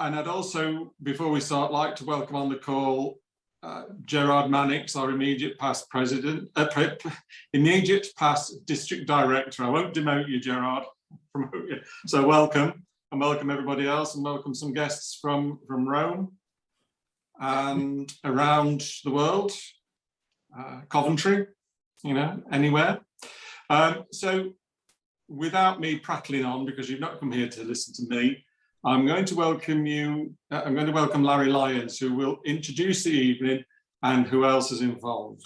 And I'd also, before we start, like to welcome on the call Gerard Mannix, our immediate past president, immediate past district director. I won't demote you, Gerard. So welcome, and welcome everybody else, and welcome some guests from Rome and around the world, Coventry, you know, anywhere. So without me prattling on, because you've not come here to listen to me, I'm going to welcome you. I'm going to welcome Larry Lyons, who will introduce the evening and who else is involved.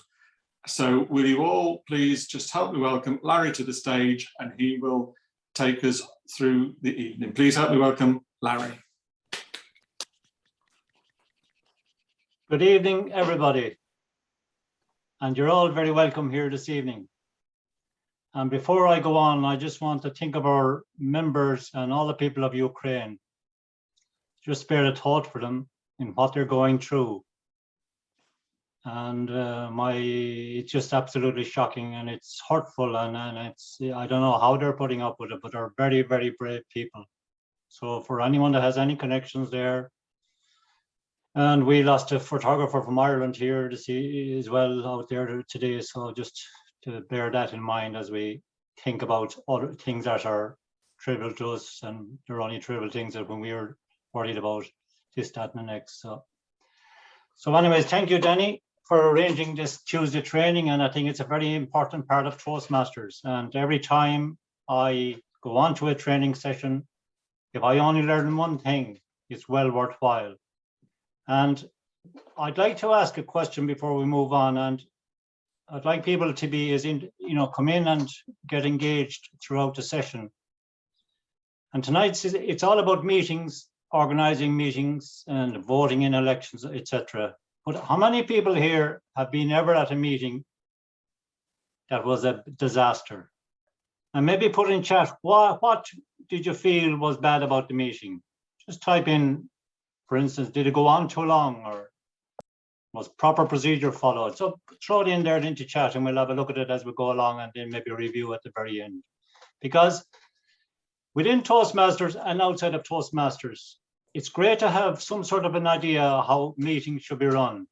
So will you all please just help me welcome Larry to the stage, and he will take us through the evening. Please help me welcome Larry. Good evening, everybody. And you're all very welcome here this evening. And before I go on, I just want to think of our members and all the people of Ukraine. Just spare a thought for them in what they're going through. And it's just absolutely shocking, and it's hurtful, and it's, I don't know how they're putting up with it, but they're very, very brave people. So for anyone that has any connections there, and we lost a photographer from Ireland here to see as well out there today. So just to bear that in mind as we think about other things that are trivial to us, and they're only trivial things that when we are worried about this, that, and the next. So anyways, thank you, Danny, for arranging this Tuesday training. And I think it's a very important part of Toastmasters. And every time I go on to a training session, if I only learn one thing, it's well worthwhile. And I'd like to ask a question before we move on. And I'd like people to be come in and get engaged throughout the session. And tonight, it's all about meetings, organizing meetings and voting in elections, etc. But how many people here have been ever at a meeting that was a disaster? And maybe put in chat, what did you feel was bad about the meeting? Just type in, for instance, did it go on too long, or was proper procedure followed? So throw it in there into chat, and we'll have a look at it as we go along, and then maybe review at the very end. Because within Toastmasters and outside of Toastmasters, it's great to have some sort of an idea how meetings should be run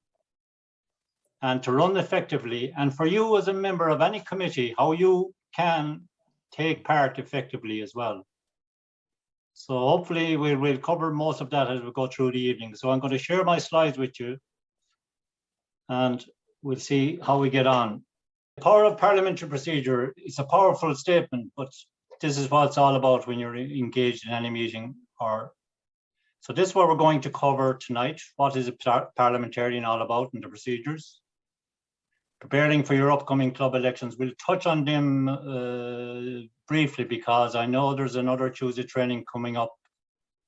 and to run effectively. And for you as a member of any committee, how you can take part effectively as well. So hopefully we'll cover most of that as we go through the evening. So I'm going to share my slides with you, and we'll see how we get on. The power of parliamentary procedure is a powerful statement, but this is what it's all about when you're engaged in any meeting. So this is what we're going to cover tonight. What is a parliamentarian all about and the procedures? Preparing for your upcoming club elections. We'll touch on them briefly, because I know there's another Tuesday training coming up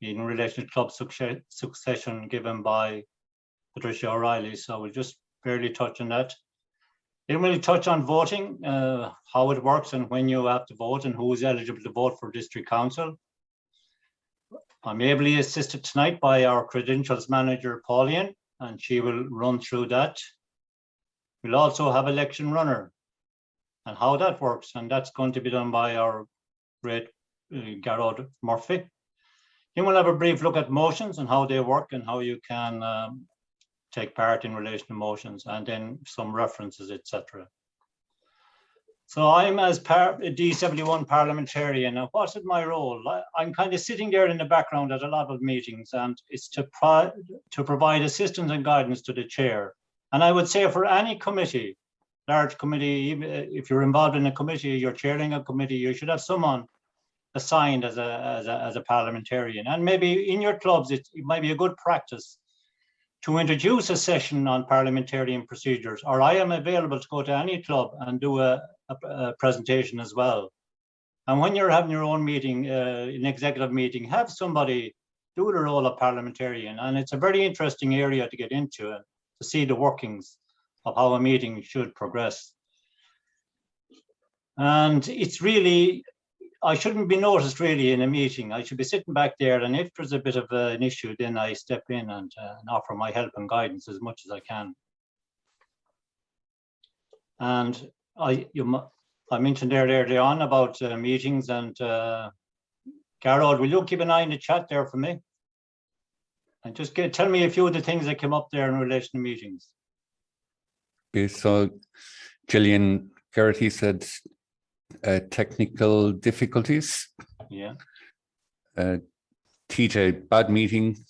in relation to club succession given by Patricia O'Reilly. So we'll just barely touch on that. Then we'll touch on voting, how it works and when you have to vote and who is eligible to vote for district council. I'm ably assisted tonight by our credentials manager, Pauline, and she will run through that. We'll also have election runner and how that works, and that's going to be done by our great Gerard Murphy. Then we'll have a brief look at motions and how they work and how you can take part in relation to motions, and then some references, etc. So I'm as a D71 parliamentarian. Now, what is my role? I'm kind of sitting there in the background at a lot of meetings, and it's to provide assistance and guidance to the chair. And I would say for any committee, large committee, even if you're involved in a committee, you're chairing a committee, you should have someone assigned as a parliamentarian. And maybe in your clubs, it might be a good practice to introduce a session on parliamentarian procedures, or I am available to go to any club and do a presentation as well. And when you're having your own meeting, an executive meeting, have somebody do the role of parliamentarian. And it's a very interesting area to get into and to see the workings of how a meeting should progress. And it's really, I shouldn't be noticed really in a meeting. I should be sitting back there, and if there's a bit of an issue, then I step in and offer my help and guidance as much as I can. And I mentioned there earlier on about meetings, and Gerard, will you keep an eye on the chat there for me? And just tell me a few of the things that came up there in relation to meetings. Okay, so Gillian Garrity said technical difficulties. Yeah. TJ, bad meeting,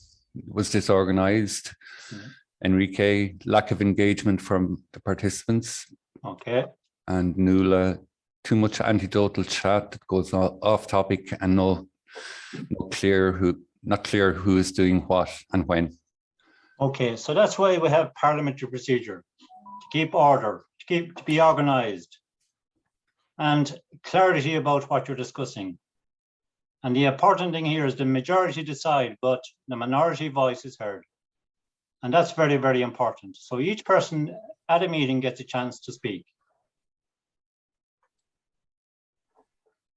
was disorganized. Yeah. Enrique, lack of engagement from the participants. Okay. And Nuala, too much anecdotal chat that goes off topic and not clear who is doing what and when. Okay, so that's why we have parliamentary procedure, to keep order, to be organized, and clarity about what you're discussing. And the important thing here is the majority decide, but the minority voice is heard. And that's very, very important. So each person at a meeting gets a chance to speak.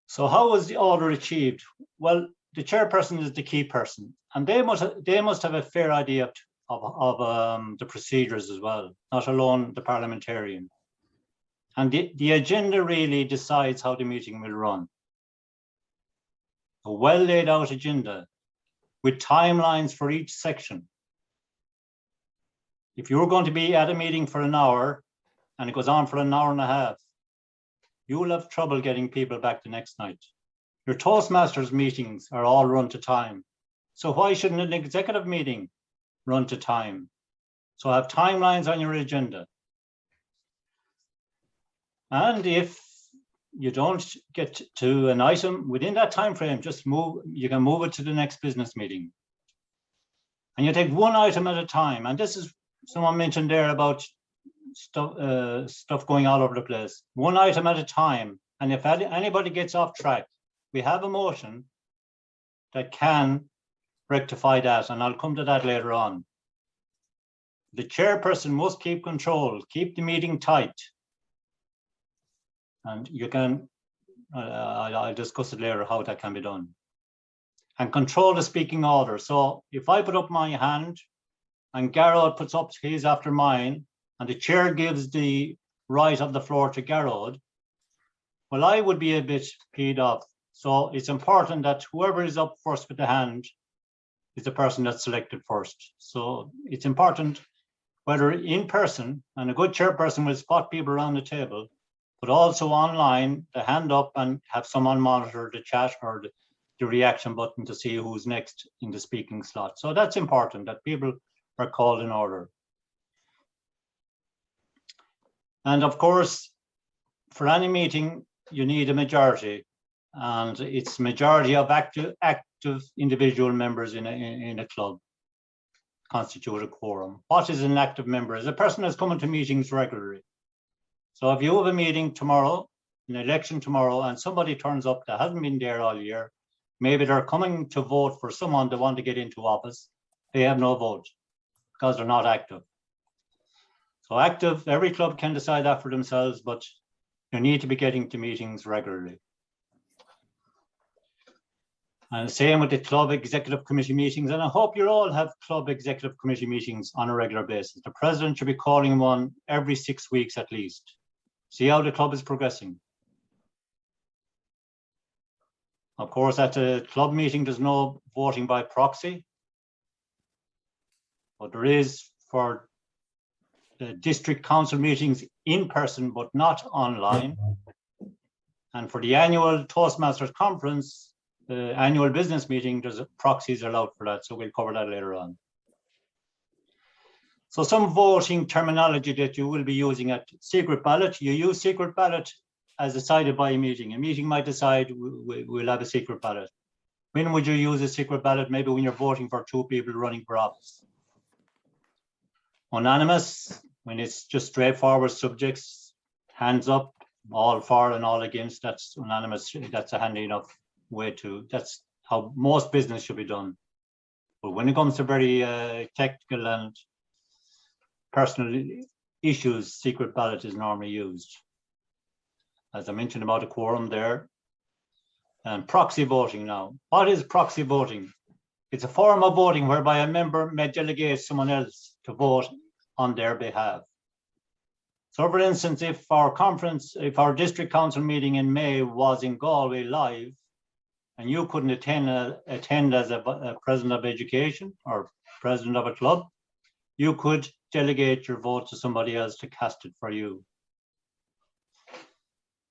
So how was the order achieved? Well, the chairperson is the key person, and they must have a fair idea of the procedures as well, not alone the parliamentarian. And the agenda really decides how the meeting will run. A well laid out agenda with timelines for each section. If you're going to be at a meeting for an hour and it goes on for an hour and a half, you will have trouble getting people back the next night. Your Toastmasters meetings are all run to time. So why shouldn't an executive meeting run to time? So have timelines on your agenda. And if you don't get to an item within that time frame, you can move it to the next business meeting. And you take one item at a time. And this is, someone mentioned there about stuff going all over the place. One item at a time. And if anybody gets off track, we have a motion that can rectify that. And I'll come to that later on. The chairperson must keep control, keep the meeting tight. And you can, I'll discuss it later how that can be done. And control the speaking order. So if I put up my hand and Garrod puts up his after mine, and the chair gives the right of the floor to Garrod, well, I would be a bit peed off. So it's important that whoever is up first with the hand is the person that's selected first. So it's important, whether in person, and a good chairperson will spot people around the table, but also online, the hand up and have someone monitor the chat or the reaction button to see who's next in the speaking slot. So that's important, that people are called in order. And of course, for any meeting, you need a majority, and it's majority of active individual members in a club constitute a quorum. What is an active member? Is a person that's coming to meetings regularly. So if you have a meeting tomorrow, an election tomorrow, and somebody turns up that hasn't been there all year, maybe they're coming to vote for someone they want to get into office, they have no vote because they're not active. So active, every club can decide that for themselves, but you need to be getting to meetings regularly. And same with the club executive committee meetings, and I hope you all have club executive committee meetings on a regular basis. The president should be calling one every 6 weeks at least. See how the club is progressing. Of course, at a club meeting, there's no voting by proxy, but there is for the district council meetings in person, but not online. And for the annual Toastmasters conference, the annual business meeting, there's proxies allowed for that. So we'll cover that later on. So some voting terminology that you will be using at secret ballot. You use secret ballot as decided by a meeting. A meeting might decide we'll have a secret ballot. When would you use a secret ballot? Maybe when you're voting for two people running for office. Unanimous, when it's just straightforward subjects, hands up, all for and all against, that's unanimous. That's a handy enough way to, that's how most business should be done. But when it comes to very technical and personal issues, secret ballot is normally used. As I mentioned about a quorum there. And proxy voting now. What is proxy voting? It's a form of voting whereby a member may delegate someone else to vote on their behalf. So for instance, if our district council meeting in May was in Galway live, and you couldn't attend as a president of education or president of a club, you could delegate your vote to somebody else to cast it for you.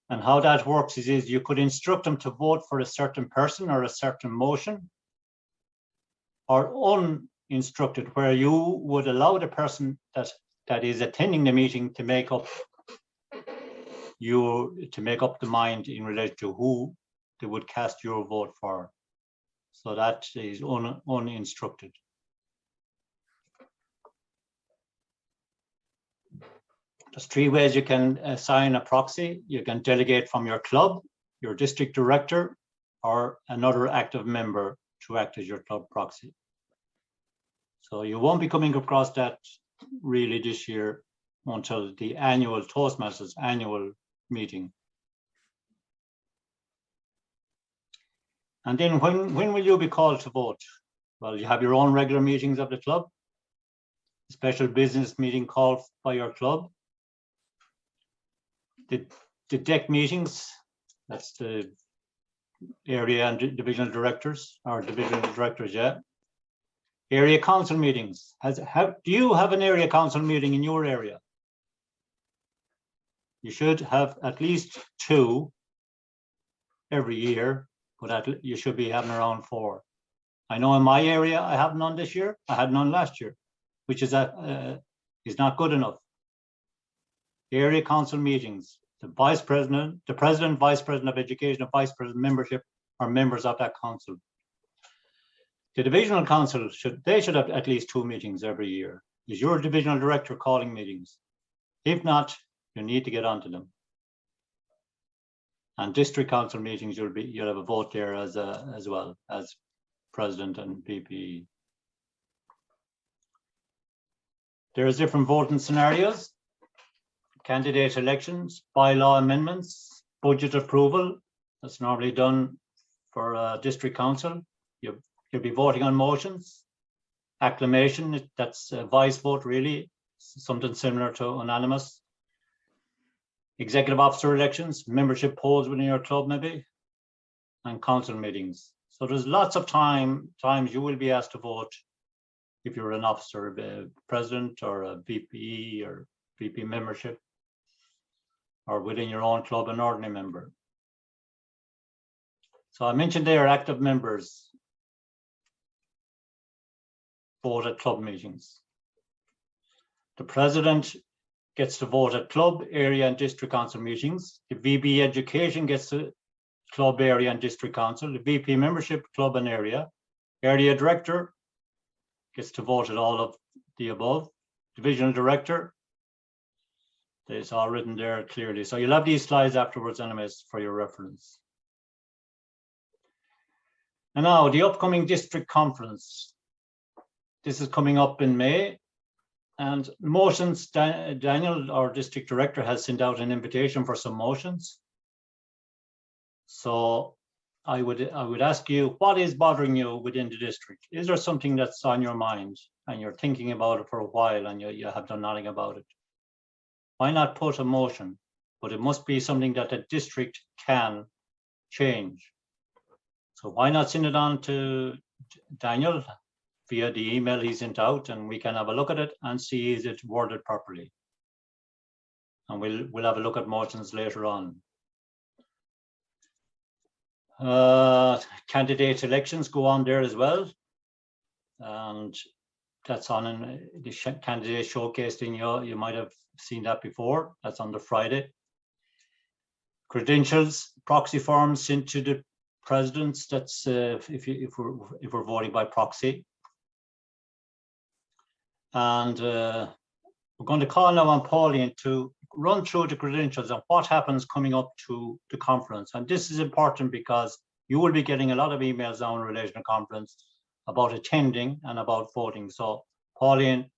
And how that works is you could instruct them to vote for a certain person or a certain motion, or uninstructed, where you would allow the person that is attending the meeting to make up the mind in relation to who they would cast your vote for. So that is uninstructed. There's three ways you can assign a proxy. You can delegate from your club, your district director, or another active member to act as your club proxy. So you won't be coming across that really this year until the annual Toastmasters annual meeting. And then when will you be called to vote? Well, you have your own regular meetings of the club, a special business meeting called by your club. The DEC meetings, that's the area and divisional directors, or divisional directors, yeah. Area council meetings. Do you have an area council meeting in your area? You should have at least 2 every year, but you should be having around 4. I know in my area, I have none this year. I had none last year, which is not good enough. Area council meetings, the president, vice president of education, and vice president membership are members of that council. The divisional council should have at least 2 meetings every year. Is your divisional director calling meetings? If not, you need to get onto them. And district council meetings, you'll have a vote there as well as president and VP. There's different voting scenarios: candidate elections, bylaw amendments, budget approval. That's normally done for district council. You'll be voting on motions. Acclamation, that's a voice vote really, something similar to unanimous. Executive officer elections, membership polls within your club maybe, and council meetings. So there's lots of times you will be asked to vote if you're an officer, a president or a VP or VP membership, or within your own club, an ordinary member. So I mentioned there active members vote at club meetings. The president gets to vote at club, area, and district council meetings. The VP education gets to club, area, and district council. The VP membership, club, and area. Area director gets to vote at all of the above. Divisional director, it's all written there clearly. So you'll have these slides afterwards anyways for your reference. And now the upcoming district conference. This is coming up in May. And motions, Daniel, our district director, has sent out an invitation for some motions. So I would ask you, what is bothering you within the district? Is there something that's on your mind and you're thinking about it for a while and you have done nothing about it? Why not put a motion? But it must be something that the district can change. So why not send it on to Daniel via the email he sent out, and we can have a look at it and see is it worded properly. And we'll have a look at motions later on. Candidate elections go on there as well. And that's on in the candidate showcase thing. You might have seen that before. That's on the Friday. Credentials, proxy forms sent to the presidents. That's if we're voting by proxy. And we're going to call now on Pauline to run through the credentials and what happens coming up to the conference. And this is important because you will be getting a lot of emails now in relation to conference about attending and about voting. So Pauline,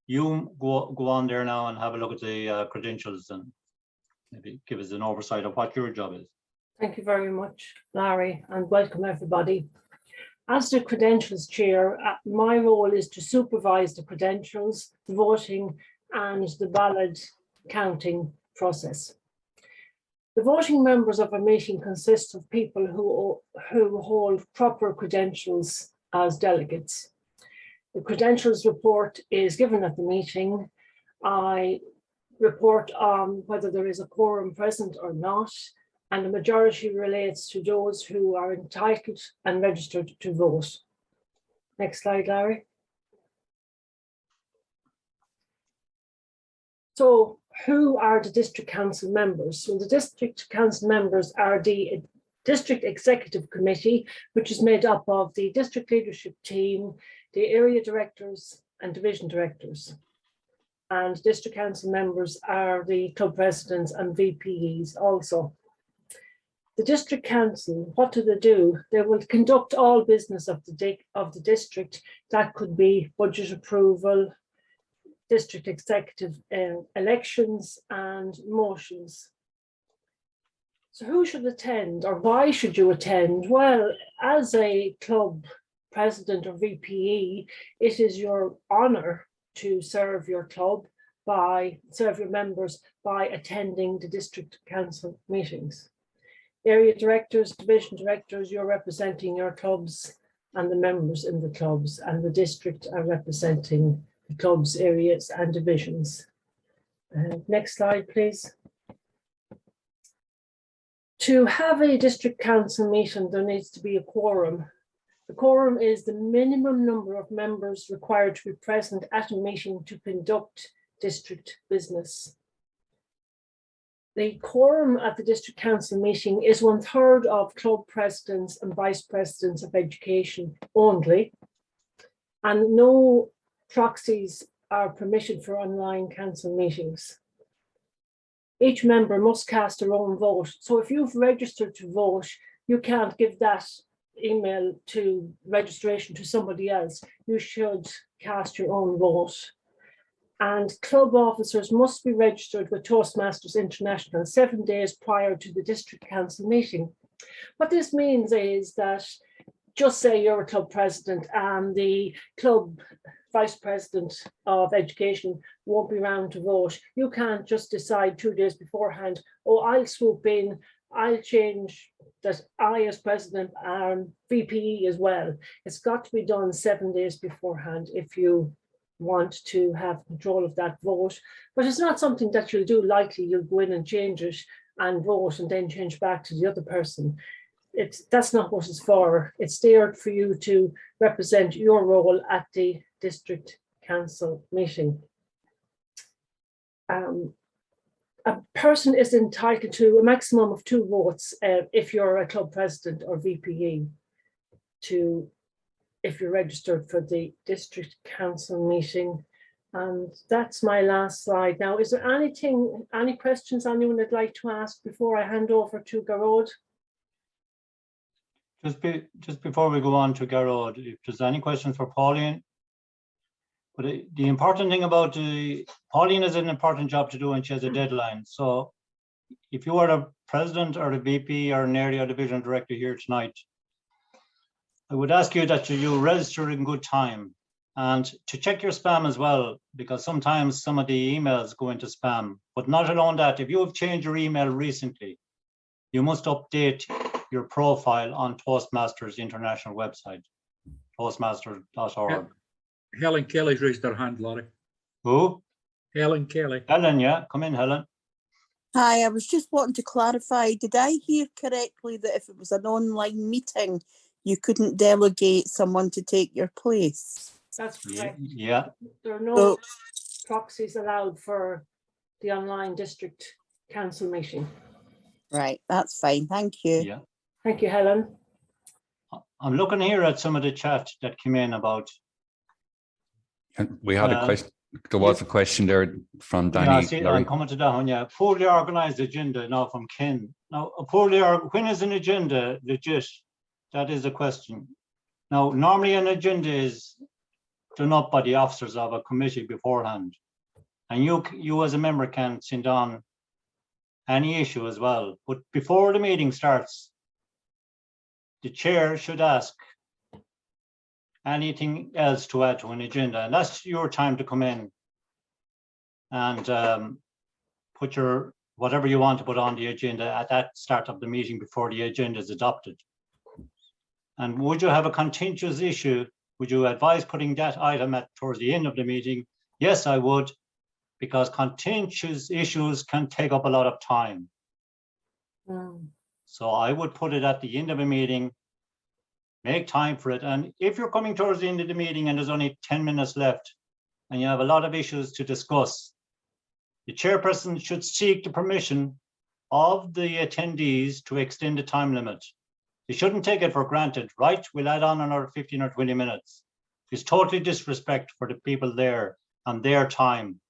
you go on there now and have a look at the credentials and maybe give us an oversight of what your job is. Thank you very much, Larry, and welcome everybody. As the credentials chair, my role is to supervise the credentials, the voting, and the ballot counting process. The voting members of a meeting consist of people who hold proper credentials as delegates. The credentials report is given at the meeting. I report on whether there is a quorum present or not, and the majority relates to those who are entitled and registered to vote. Next slide, Larry. So who are the district council members? So the district council members are the district executive committee, which is made up of the district leadership team, the area directors and division directors. And district council members are the club presidents and VPEs also. The district council, what do? They will conduct all business of the district. That could be budget approval, district executive elections and motions. So who should attend, or why should you attend? Well, as a club president or VPE, it is your honour to serve your club serve your members by attending the district council meetings. Area directors, division directors, you're representing your clubs and the members in the clubs, and the district are representing the clubs, areas and divisions. Next slide, please. To have a district council meeting, there needs to be a quorum. The quorum is the minimum number of members required to be present at a meeting to conduct district business. The quorum at the district council meeting is 1/3 of club presidents and vice presidents of education only, and no proxies are permitted for online council meetings. Each member must cast their own vote. So if you've registered to vote, you can't give that email to registration to somebody else. You should cast your own vote. And club officers must be registered with Toastmasters International 7 days prior to the district council meeting. What this means is that, just say you're a club president and the club vice president of education won't be around to vote. You can't just decide 2 days beforehand, oh, I'll swoop in, I'll change that I as president and VPE as well. It's got to be done 7 days beforehand if you want to have control of that vote. But it's not something that you'll do lightly. You'll go in and change it and vote and then change back to the other person. That's not what it's for. It's there for you to represent your role at the district council meeting. A person is entitled to a maximum of 2 votes if you're a club president or VPE, if you're registered for the district council meeting. And that's my last slide. Now, is there any questions anyone would like to ask before I hand over to Garrod? Just before we go on to Garrod, if there's any questions for Pauline. But the important thing about Pauline is an important job to do and she has a deadline. So if you are the president or the VP or an area division director here tonight, I would ask you that you register in good time and to check your spam as well, because sometimes some of the emails go into spam. But not alone that, if you have changed your email recently, you must update your profile on Toastmasters International website, toastmasters.org. Helen Kelly's raised her hand, Laurie. Who? Helen Kelly. Helen, yeah, come in, Helen. Hi, I was just wanting to clarify, did I hear correctly that if it was an online meeting, you couldn't delegate someone to take your place? That's correct. Yeah. There are no proxies allowed for the online district council meeting. Right, that's fine, thank you. Yeah. Thank you, Helen. I'm looking here at some of the chat that came in about. And we had a question. There was a question there from Danny. Yeah, see, I'm coming to that one. Yeah, poorly organised agenda now from Ken. Now, when is an agenda legit? That is a question. Now, normally an agenda is done up by the officers of a committee beforehand, and you as a member can send on any issue as well. But before the meeting starts, the chair should ask anything else to add to an agenda, and that's your time to come in and put your whatever you want to put on the agenda at that start of the meeting before the agenda is adopted. And would you have a contentious issue would you advise putting that item towards the end of the meeting? Yes, I would, because contentious issues can take up a lot of time. So I would put it at the end of a meeting, make time for it. And if you're coming towards the end of the meeting and there's only 10 minutes left and you have a lot of issues to discuss, the chairperson should seek the permission of the attendees to extend the time limit. You shouldn't take it for granted, right? We'll add on another 15 or 20 minutes. It's totally disrespect for the people there and their time.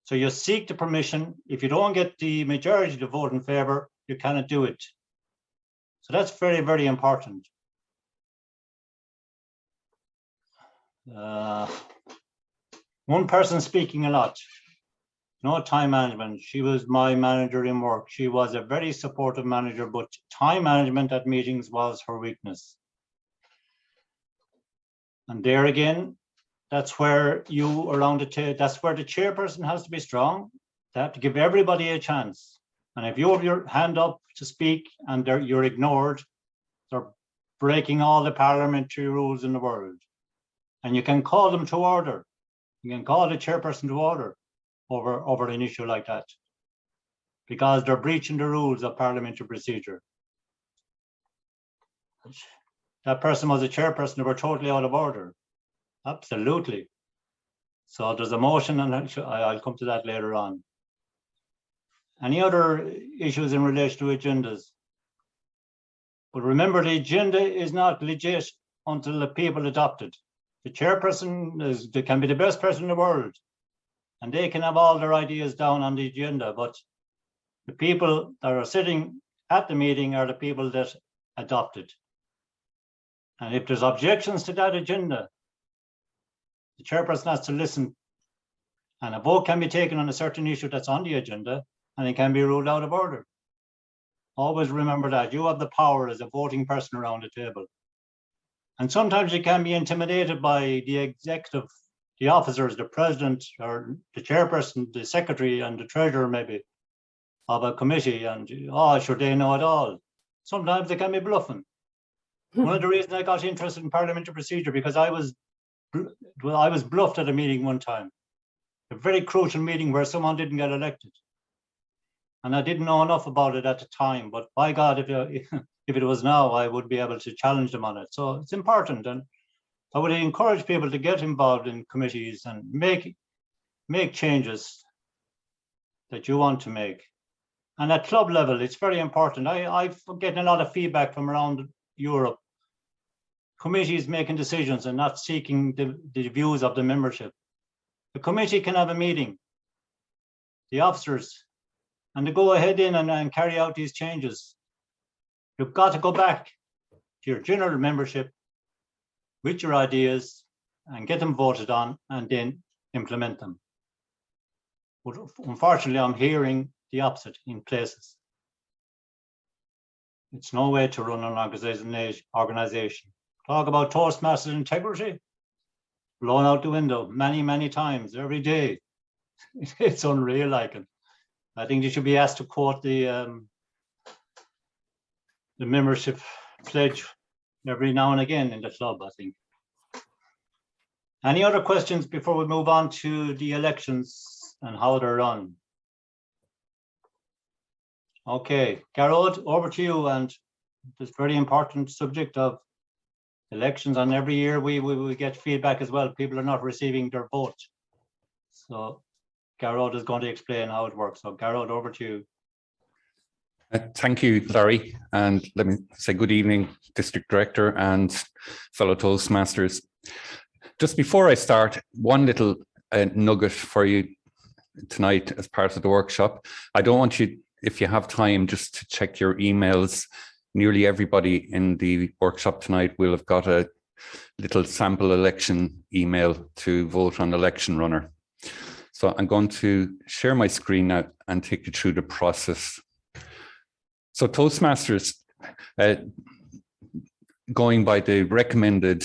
So you seek the permission. If you don't get the majority to vote in favor, you cannot do it. So that's very, very important. One person speaking a lot, no time management. She was my manager in work. She was a very supportive manager, but time management at meetings was her weakness. And there again, that's where you around the table, that's where the chairperson has to be strong. They have to give everybody a chance. And if you have your hand up to speak and you're ignored, they're breaking all the parliamentary rules in the world. And you can call them to order. You can call the chairperson to order over an issue like that, because they're breaching the rules of parliamentary procedure. That person was a chairperson, they were totally out of order. Absolutely. So there's a motion, and I'll come to that later on. Any other issues in relation to agendas? But remember, the agenda is not legit until the people adopt it. The chairperson they can be the best person in the world, and they can have all their ideas down on the agenda, but the people that are sitting at the meeting are the people that adopt it. And if there's objections to that agenda, the chairperson has to listen, and a vote can be taken on a certain issue that's on the agenda, and it can be ruled out of order. Always remember that you have the power as a voting person around the table. And sometimes you can be intimidated by the executive, the officers, the president, or the chairperson, the secretary, and the treasurer maybe of a committee, and oh, sure, they know it all. Sometimes they can be bluffing. One of the reasons I got interested in parliamentary procedure, because I was bluffed at a meeting one time, a very crucial meeting where someone didn't get elected. And I didn't know enough about it at the time, but by God, if it was now, I would be able to challenge them on it. So it's important, and I would encourage people to get involved in committees and make changes that you want to make. And at club level, it's very important. I've getting a lot of feedback from around Europe. Committees making decisions and not seeking the views of the membership. The committee can have a meeting, the officers, and to go ahead in and carry out these changes. You've got to go back to your general membership with your ideas and get them voted on and then implement them. But unfortunately, I'm hearing the opposite in places. It's no way to run an organization. Talk about Toastmasters integrity, blown out the window many, many times every day. It's unreal, like it. I think you should be asked to quote the membership pledge every now and again in the club, I think. Any other questions before we move on to the elections and how they're run? Okay, Garrod, over to you, and this very important subject of elections. And every year we get feedback as well. People are not receiving their vote. So Garrod is going to explain how it works. So Garrod, over to you. Thank you, Larry. And let me say good evening, District Director and fellow Toastmasters. Just before I start, one little nugget for you tonight as part of the workshop. I don't want you, if you have time, just to check your emails. Nearly everybody in the workshop tonight will have got a little sample election email to vote on election runner. So I'm going to share my screen now and take you through the process. So Toastmasters, going by the recommended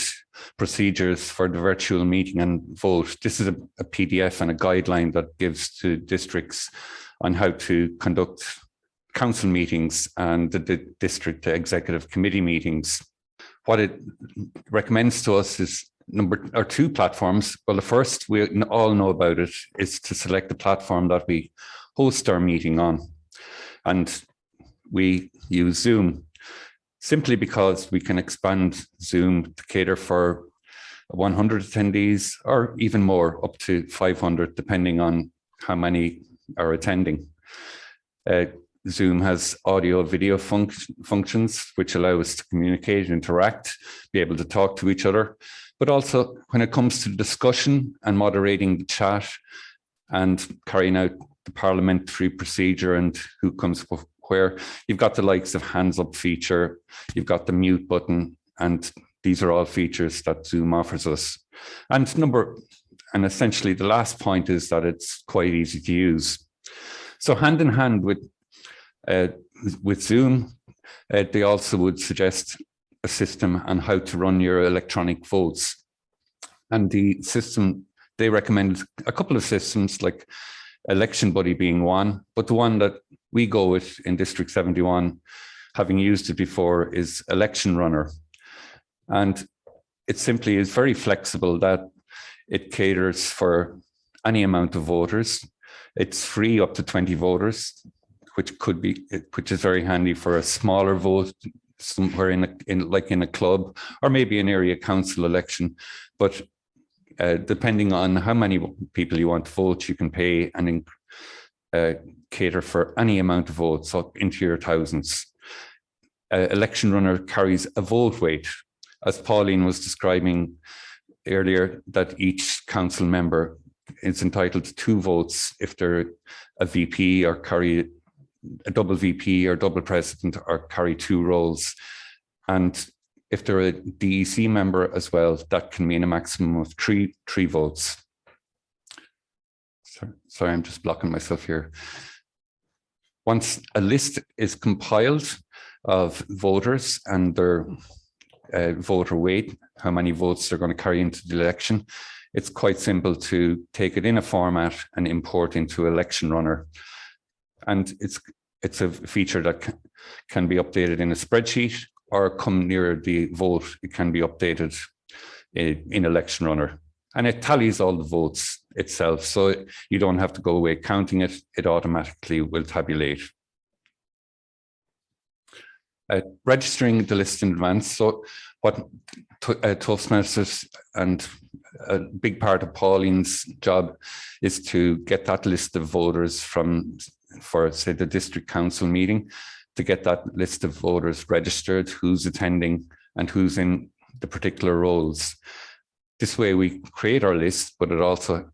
procedures for the virtual meeting and vote, this is a PDF and a guideline that gives to districts on how to conduct council meetings and the district executive committee meetings. What it recommends to us is two platforms. Well, the first, we all know about it, is to select the platform that we host our meeting on. And we use Zoom simply because we can expand Zoom to cater for 100 attendees or even more, up to 500, depending on how many are attending. Zoom has audio video functions, which allow us to communicate, interact, be able to talk to each other. But also when it comes to discussion and moderating the chat and carrying out the parliamentary procedure and who comes where, you've got the likes of hands up feature, you've got the mute button, and these are all features that Zoom offers us. And essentially the last point is that it's quite easy to use. So hand in hand with Zoom, they also would suggest a system on how to run your electronic votes. And the system, they recommend a couple of systems, like Election Buddy being one, but the one that we go with in District 71, having used it before, is Election Runner. And it simply is very flexible, that it caters for any amount of voters. It's free up to 20 voters, which is very handy for a smaller vote somewhere in a club or maybe an area council election. But depending on how many people you want to vote, you can pay and cater for any amount of votes up into your thousands. Election Runner carries a vote weight, as Pauline was describing earlier, that each council member is entitled to 2 votes if they're a VP or carry a double VP or double president or carry 2 roles. And if they're a DEC member as well, that can mean a maximum of three votes. Sorry, I'm just blocking myself here. Once a list is compiled of voters and their voter weight, how many votes they're going to carry into the election, it's quite simple to take it in a format and import into Election Runner. And it's a feature that can be updated in a spreadsheet, or come near the vote, it can be updated in Election Runner. And it tallies all the votes itself, so you don't have to go away counting it, it automatically will tabulate. Registering the list in advance. So what Toastmasters and a big part of Pauline's job is to get that list of voters for say the district council meeting, to get that list of voters registered, who's attending and who's in the particular roles. This way we create our list, but it also,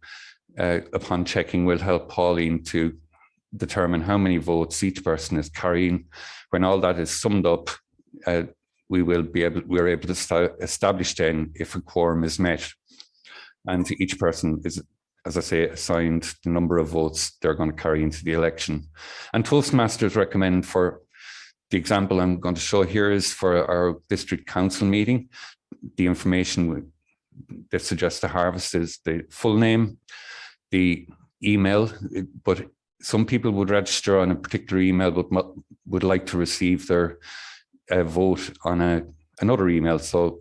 upon checking, will help Pauline to determine how many votes each person is carrying. When all that is summed up, we're able to establish then if a quorum is met. And each person is, as I say, assigned the number of votes they're going to carry into the election. And Toastmasters recommend, for the example I'm going to show here, is for our district council meeting, the information they suggest to harvest is the full name, the email, but some people would register on a particular email but would like to receive their vote on another email. So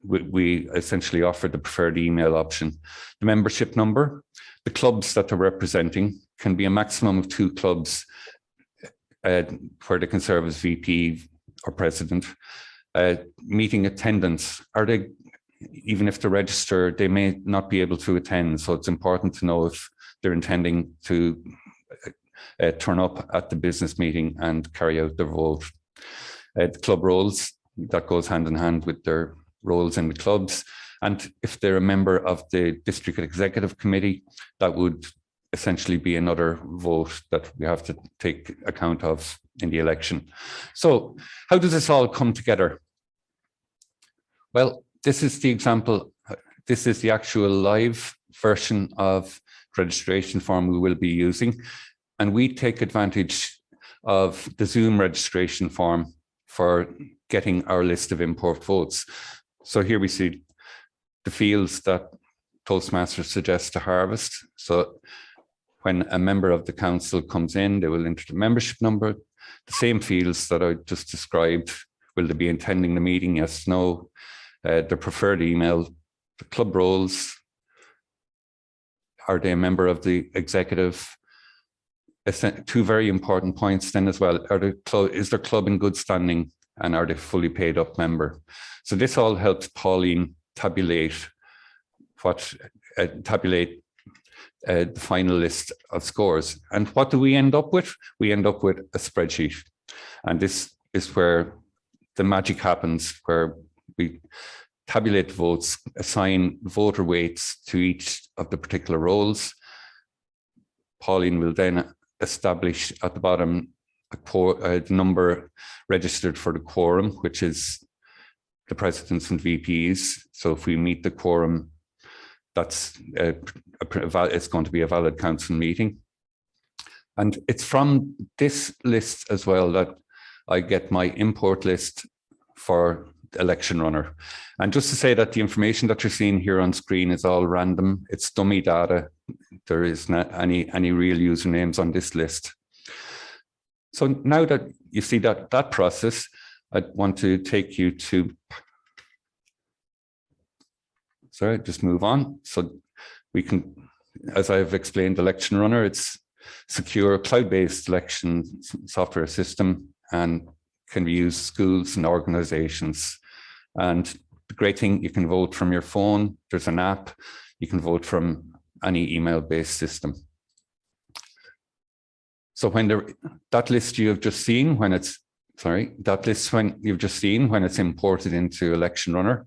we essentially offer the preferred email option. The membership number, the clubs that they're representing, can be a maximum of 2 clubs where they can serve as VP or president. Meeting attendance, even if they're registered, they may not be able to attend. So it's important to know if they're intending to turn up at the business meeting and carry out their vote. The club roles, that goes hand in hand with their roles in the clubs. And if they're a member of the district executive committee, that would essentially be another vote that we have to take account of in the election. So how does this all come together? Well, this is the example. This is the actual live version of registration form we will be using. And we take advantage of the Zoom registration form for getting our list of import votes. So here we see the fields that Toastmasters suggests to harvest. So when a member of the council comes in, they will enter the membership number, the same fields that I just described. Will they be attending the meeting? Yes, no. Their preferred email, the club roles. Are they a member of the executive? Two very important points then as well. Is their club in good standing, and are they fully paid up member? So this all helps Pauline tabulate the final list of scores. And what do we end up with? We end up with a spreadsheet. And this is where the magic happens, where we tabulate the votes, assign voter weights to each of the particular roles. Pauline will then establish at the bottom a number registered for the quorum, which is the presidents and VPs. So if we meet the quorum, that's it's going to be a valid council meeting. And it's from this list as well that I get my import list for the election runner. And just to say that the information that you're seeing here on screen is all random. It's dummy data. There is not any real usernames on this list. So now that you see that process, I want to take you to, sorry, just move on. So we can, as I've explained, election runner, it's secure cloud-based election software system and can be used schools and organizations. And the great thing, you can vote from your phone. There's an app. You can vote from any email-based system. So when that list you have just seen, when it's, that list when you've just seen, when it's imported into election runner,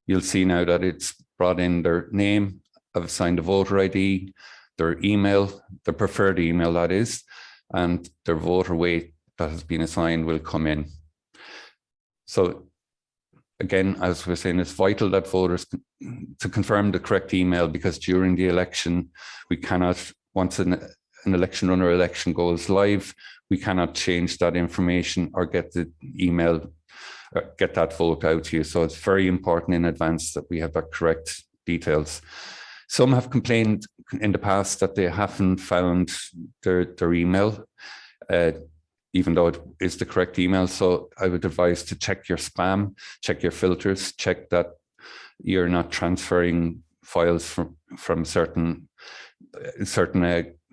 you'll see now that it's brought in their name, I've assigned a voter ID, their email, their preferred email that is, and their voter weight that has been assigned will come in. So again, as we're saying, it's vital that voters to confirm the correct email, because during the election, we cannot, once an election runner election goes live, we cannot change that information or get the email, or get that vote out to you. So it's very important in advance that we have that correct details. Some have complained in the past that they haven't found their email, even though it is the correct email. So I would advise to check your spam, check your filters, check that you're not transferring files from certain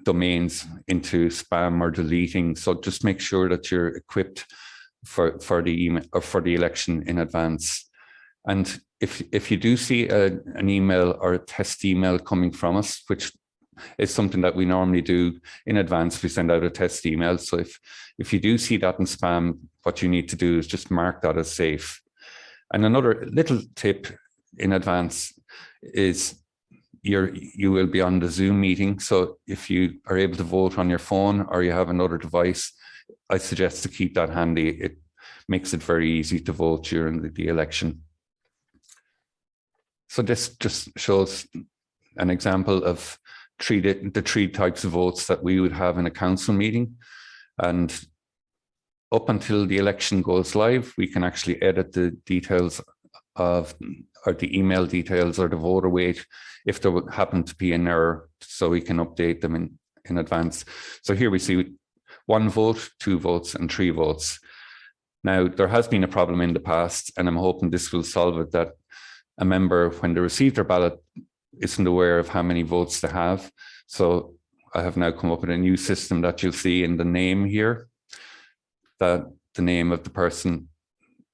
domains into spam or deleting. So just make sure that you're equipped for the email or for the election in advance. And if you do see an email or a test email coming from us, which is something that we normally do in advance, we send out a test email. So if you do see that in spam, what you need to do is just mark that as safe. And another little tip in advance is you will be on the Zoom meeting. So if you are able to vote on your phone or you have another device, I suggest to keep that handy. It makes it very easy to vote during the election. So this just shows an example of the three types of votes that we would have in a council meeting. And up until the election goes live, we can actually edit the details of, or the email details or the voter weight if there would happen to be an error, so we can update them in advance. So here we see 1 vote, 2 votes, and 3 votes. Now, there has been a problem in the past, and I'm hoping this will solve it, that a member, when they receive their ballot, isn't aware of how many votes they have. So I have now come up with a new system that you'll see in the name here, that the name of the person,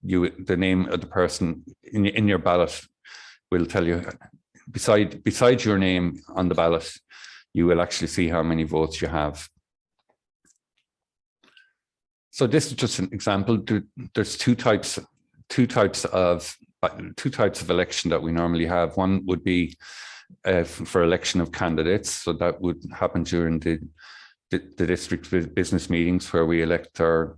the name of the person in your ballot will tell you, beside your name on the ballot, you will actually see how many votes you have. So this is just an example. There's two types of election that we normally have. One would be for election of candidates. So that would happen during the district business meetings, where we elect our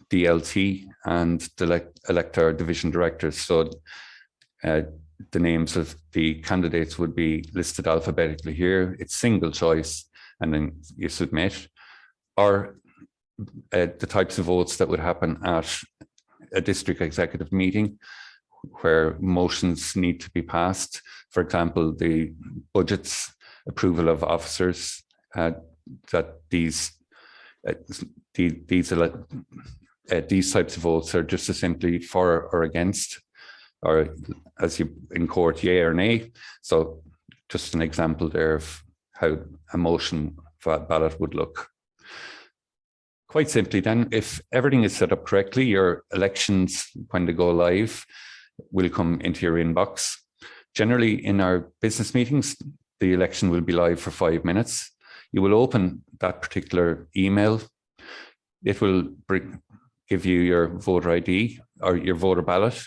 DLT and elect our division directors. So the names of the candidates would be listed alphabetically here. It's single choice, and then you submit. Or the types of votes that would happen at a district executive meeting, where motions need to be passed. For example, the budgets, approval of officers, that these types of votes are just simply for or against. or as you in court, yea or nay. So just an example there of how a motion ballot would look. Quite simply then, if everything is set up correctly, your elections, when they go live, will come into your inbox. Generally, in our business meetings, the election will be live for 5 minutes. You will open that particular email. It will give you your voter ID or your voter ballot,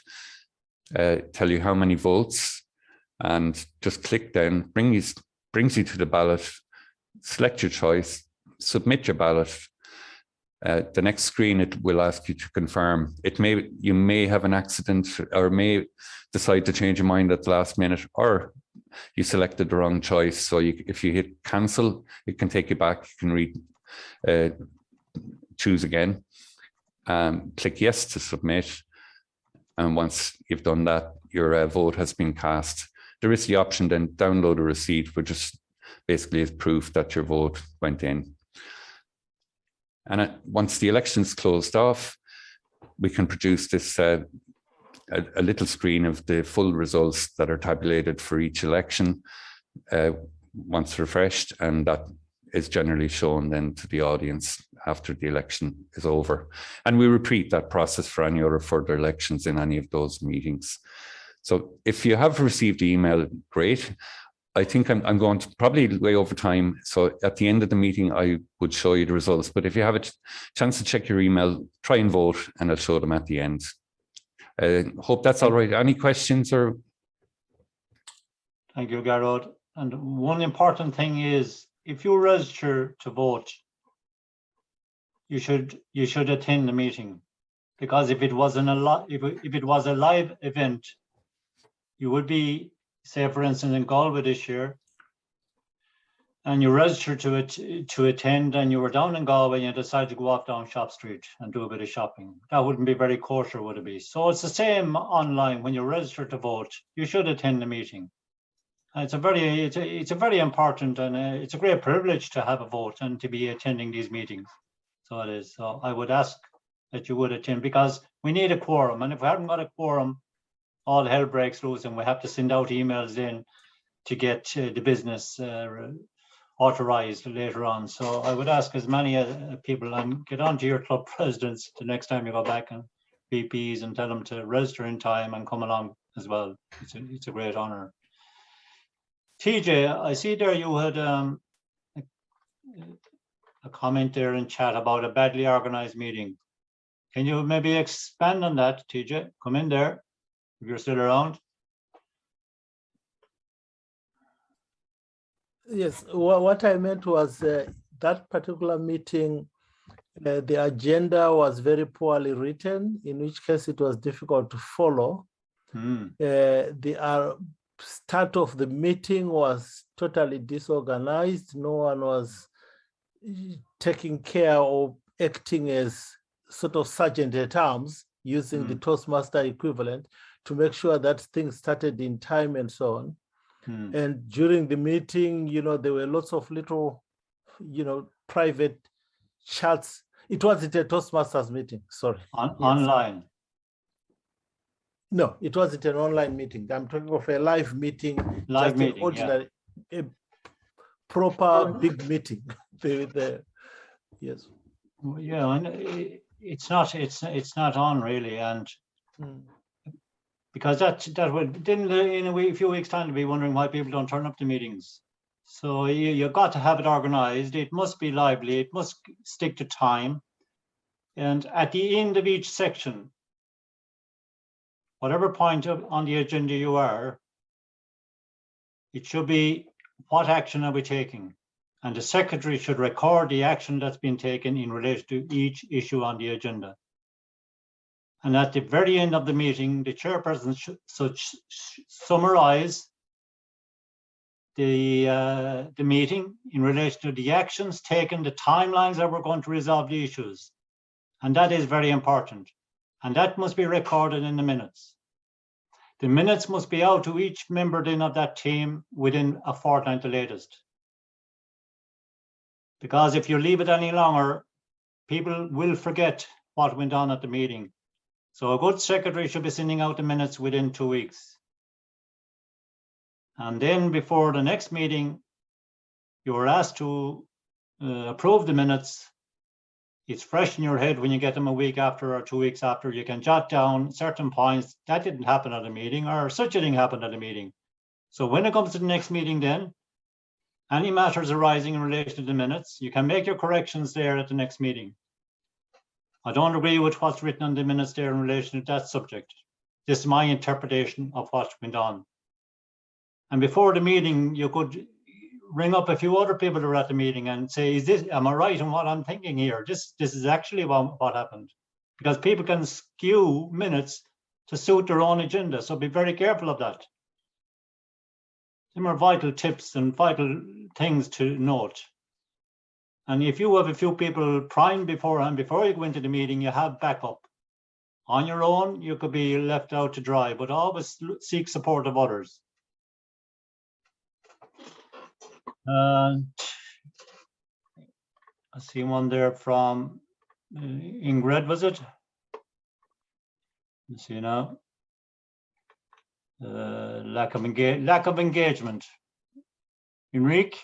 tell you how many votes, and just click down, brings you to the ballot, select your choice, submit your ballot. The next screen, it will ask you to confirm. You may have an accident or may decide to change your mind at the last minute, or you selected the wrong choice. So if you hit cancel, it can take you back. You can choose again, click yes to submit. And once you've done that, your vote has been cast. There is the option then download a receipt, which is basically is proof that your vote went in. And once the election's closed off, we can produce this a little screen of the full results that are tabulated for each election once refreshed, and that is generally shown then to the audience after the election is over. And we repeat that process for any other further elections in any of those meetings. So if you have received the email, great. I think I'm going to probably way over time. So at the end of the meeting, I would show you the results. But if you have a chance to check your email, try and vote, and I'll show them at the end. Hope that's all right. Any questions or? Thank you, Garrod. And one important thing is, if you register to vote, you should attend the meeting, because if it was a live event, you would be, say for instance in Galway this year, and you registered to attend, and you were down in Galway and you decided to go off down Shop Street and do a bit of shopping. That wouldn't be very kosher, would it be? So it's the same online. When you register to vote, you should attend the meeting. And it's a very important, and it's a great privilege to have a vote and to be attending these meetings. So it is. So I would ask that you would attend, because we need a quorum, and if we haven't got a quorum, all hell breaks loose, and we have to send out emails in to get the business authorized later on. So I would ask as many people, and get on to your club presidents the next time you go back, and VPs, and tell them to register in time and come along as well. It's a great honor. TJ, I see there you had a comment there in chat about a badly organized meeting. Can you maybe expand on that, TJ? Come in there if you're still around. Yes, what I meant was that particular meeting, the agenda was very poorly written, in which case it was difficult to follow. The start of the meeting was totally disorganized. No one was taking care of acting as sort of sergeant at arms, using the Toastmaster equivalent to make sure that things started in time and so on. And during the meeting, there were lots of little, private chats. It wasn't a Toastmasters meeting, sorry. Online? No, it wasn't an online meeting. I'm talking of a live meeting, Live just meeting, an ordinary, a proper big meeting. Yes. Yeah, and it's not on really, and because that would then in a few weeks' time to be wondering why people don't turn up to meetings. So you've got to have it organized. It must be lively. It must stick to time. And at the end of each section, whatever point on the agenda you are, it should be, what action are we taking? And the secretary should record the action that's been taken in relation to each issue on the agenda. And at the very end of the meeting, the chairperson should summarize the meeting in relation to the actions taken, the timelines that we're going to resolve the issues. And that is very important. And that must be recorded in the minutes. The minutes must be out to each member then of that team within a fortnight the latest. Because if you leave it any longer, people will forget what went on at the meeting. So a good secretary should be sending out the minutes within 2 weeks. And then before the next meeting, you are asked to approve the minutes. It's fresh in your head when you get them a week after or 2 weeks after. You can jot down certain points that didn't happen at a meeting or such a thing happened at a meeting. So when it comes to the next meeting then, any matters arising in relation to the minutes, you can make your corrections there at the next meeting. I don't agree with what's written on the minutes there in relation to that subject. This is my interpretation of what went on. And before the meeting, you could ring up a few other people who are at the meeting and say, am I right in what I'm thinking here? This is actually what happened. Because people can skew minutes to suit their own agenda. So be very careful of that. Them are vital tips and vital things to note. And if you have a few people primed beforehand, before you go into the meeting, you have backup. On your own, you could be left out to dry, but always seek support of others. I see one there from Ingrid, was it? You see now. Lack of engagement. Enrique,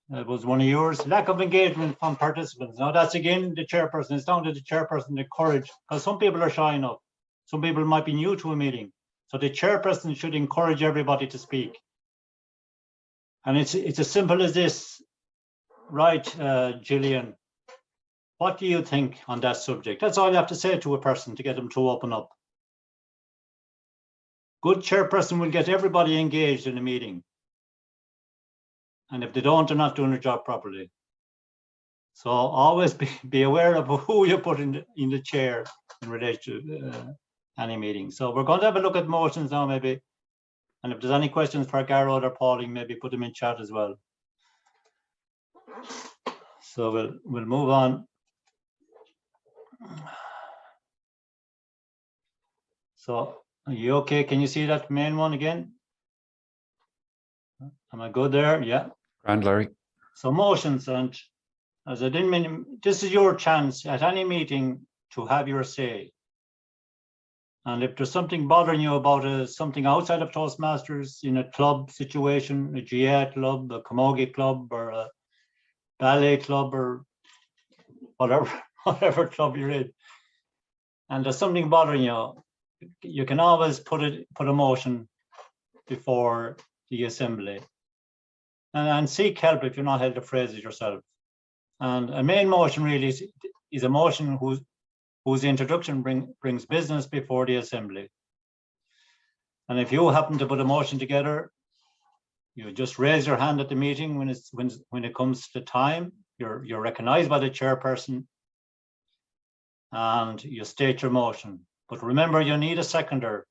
that was one of yours. Lack of engagement from participants. Now that's again the chairperson. It's down to the chairperson to encourage, because some people are shy enough. Some people might be new to a meeting. So the chairperson should encourage everybody to speak. And it's as simple as this. Right, Gillian, what do you think on that subject? That's all you have to say to a person to get them to open up. Good chairperson will get everybody engaged in a meeting. And if they don't, they're not doing their job properly. So always be aware of who you put in the chair in relation to any meeting. So we're going to have a look at motions now, maybe. And if there's any questions for Garrod or Pauline, maybe put them in chat as well. So we'll move on. So are you okay? Can you see that main one again? Am I good there? Yeah. Grand, Larry. So motions, and as I didn't mean, this is your chance at any meeting to have your say. And if there's something bothering you about something outside of Toastmasters in a club situation, a GA club, a camogie club, or a ballet club, or whatever club you're in, and there's something bothering you, you can always put a motion before the assembly, and seek help if you're not able to phrase it yourself. And a main motion really is a motion whose introduction brings business before the assembly. And if you happen to put a motion together, you just raise your hand at the meeting when it comes to time. You're recognized by the chairperson, and you state your motion. But remember, you need a seconder.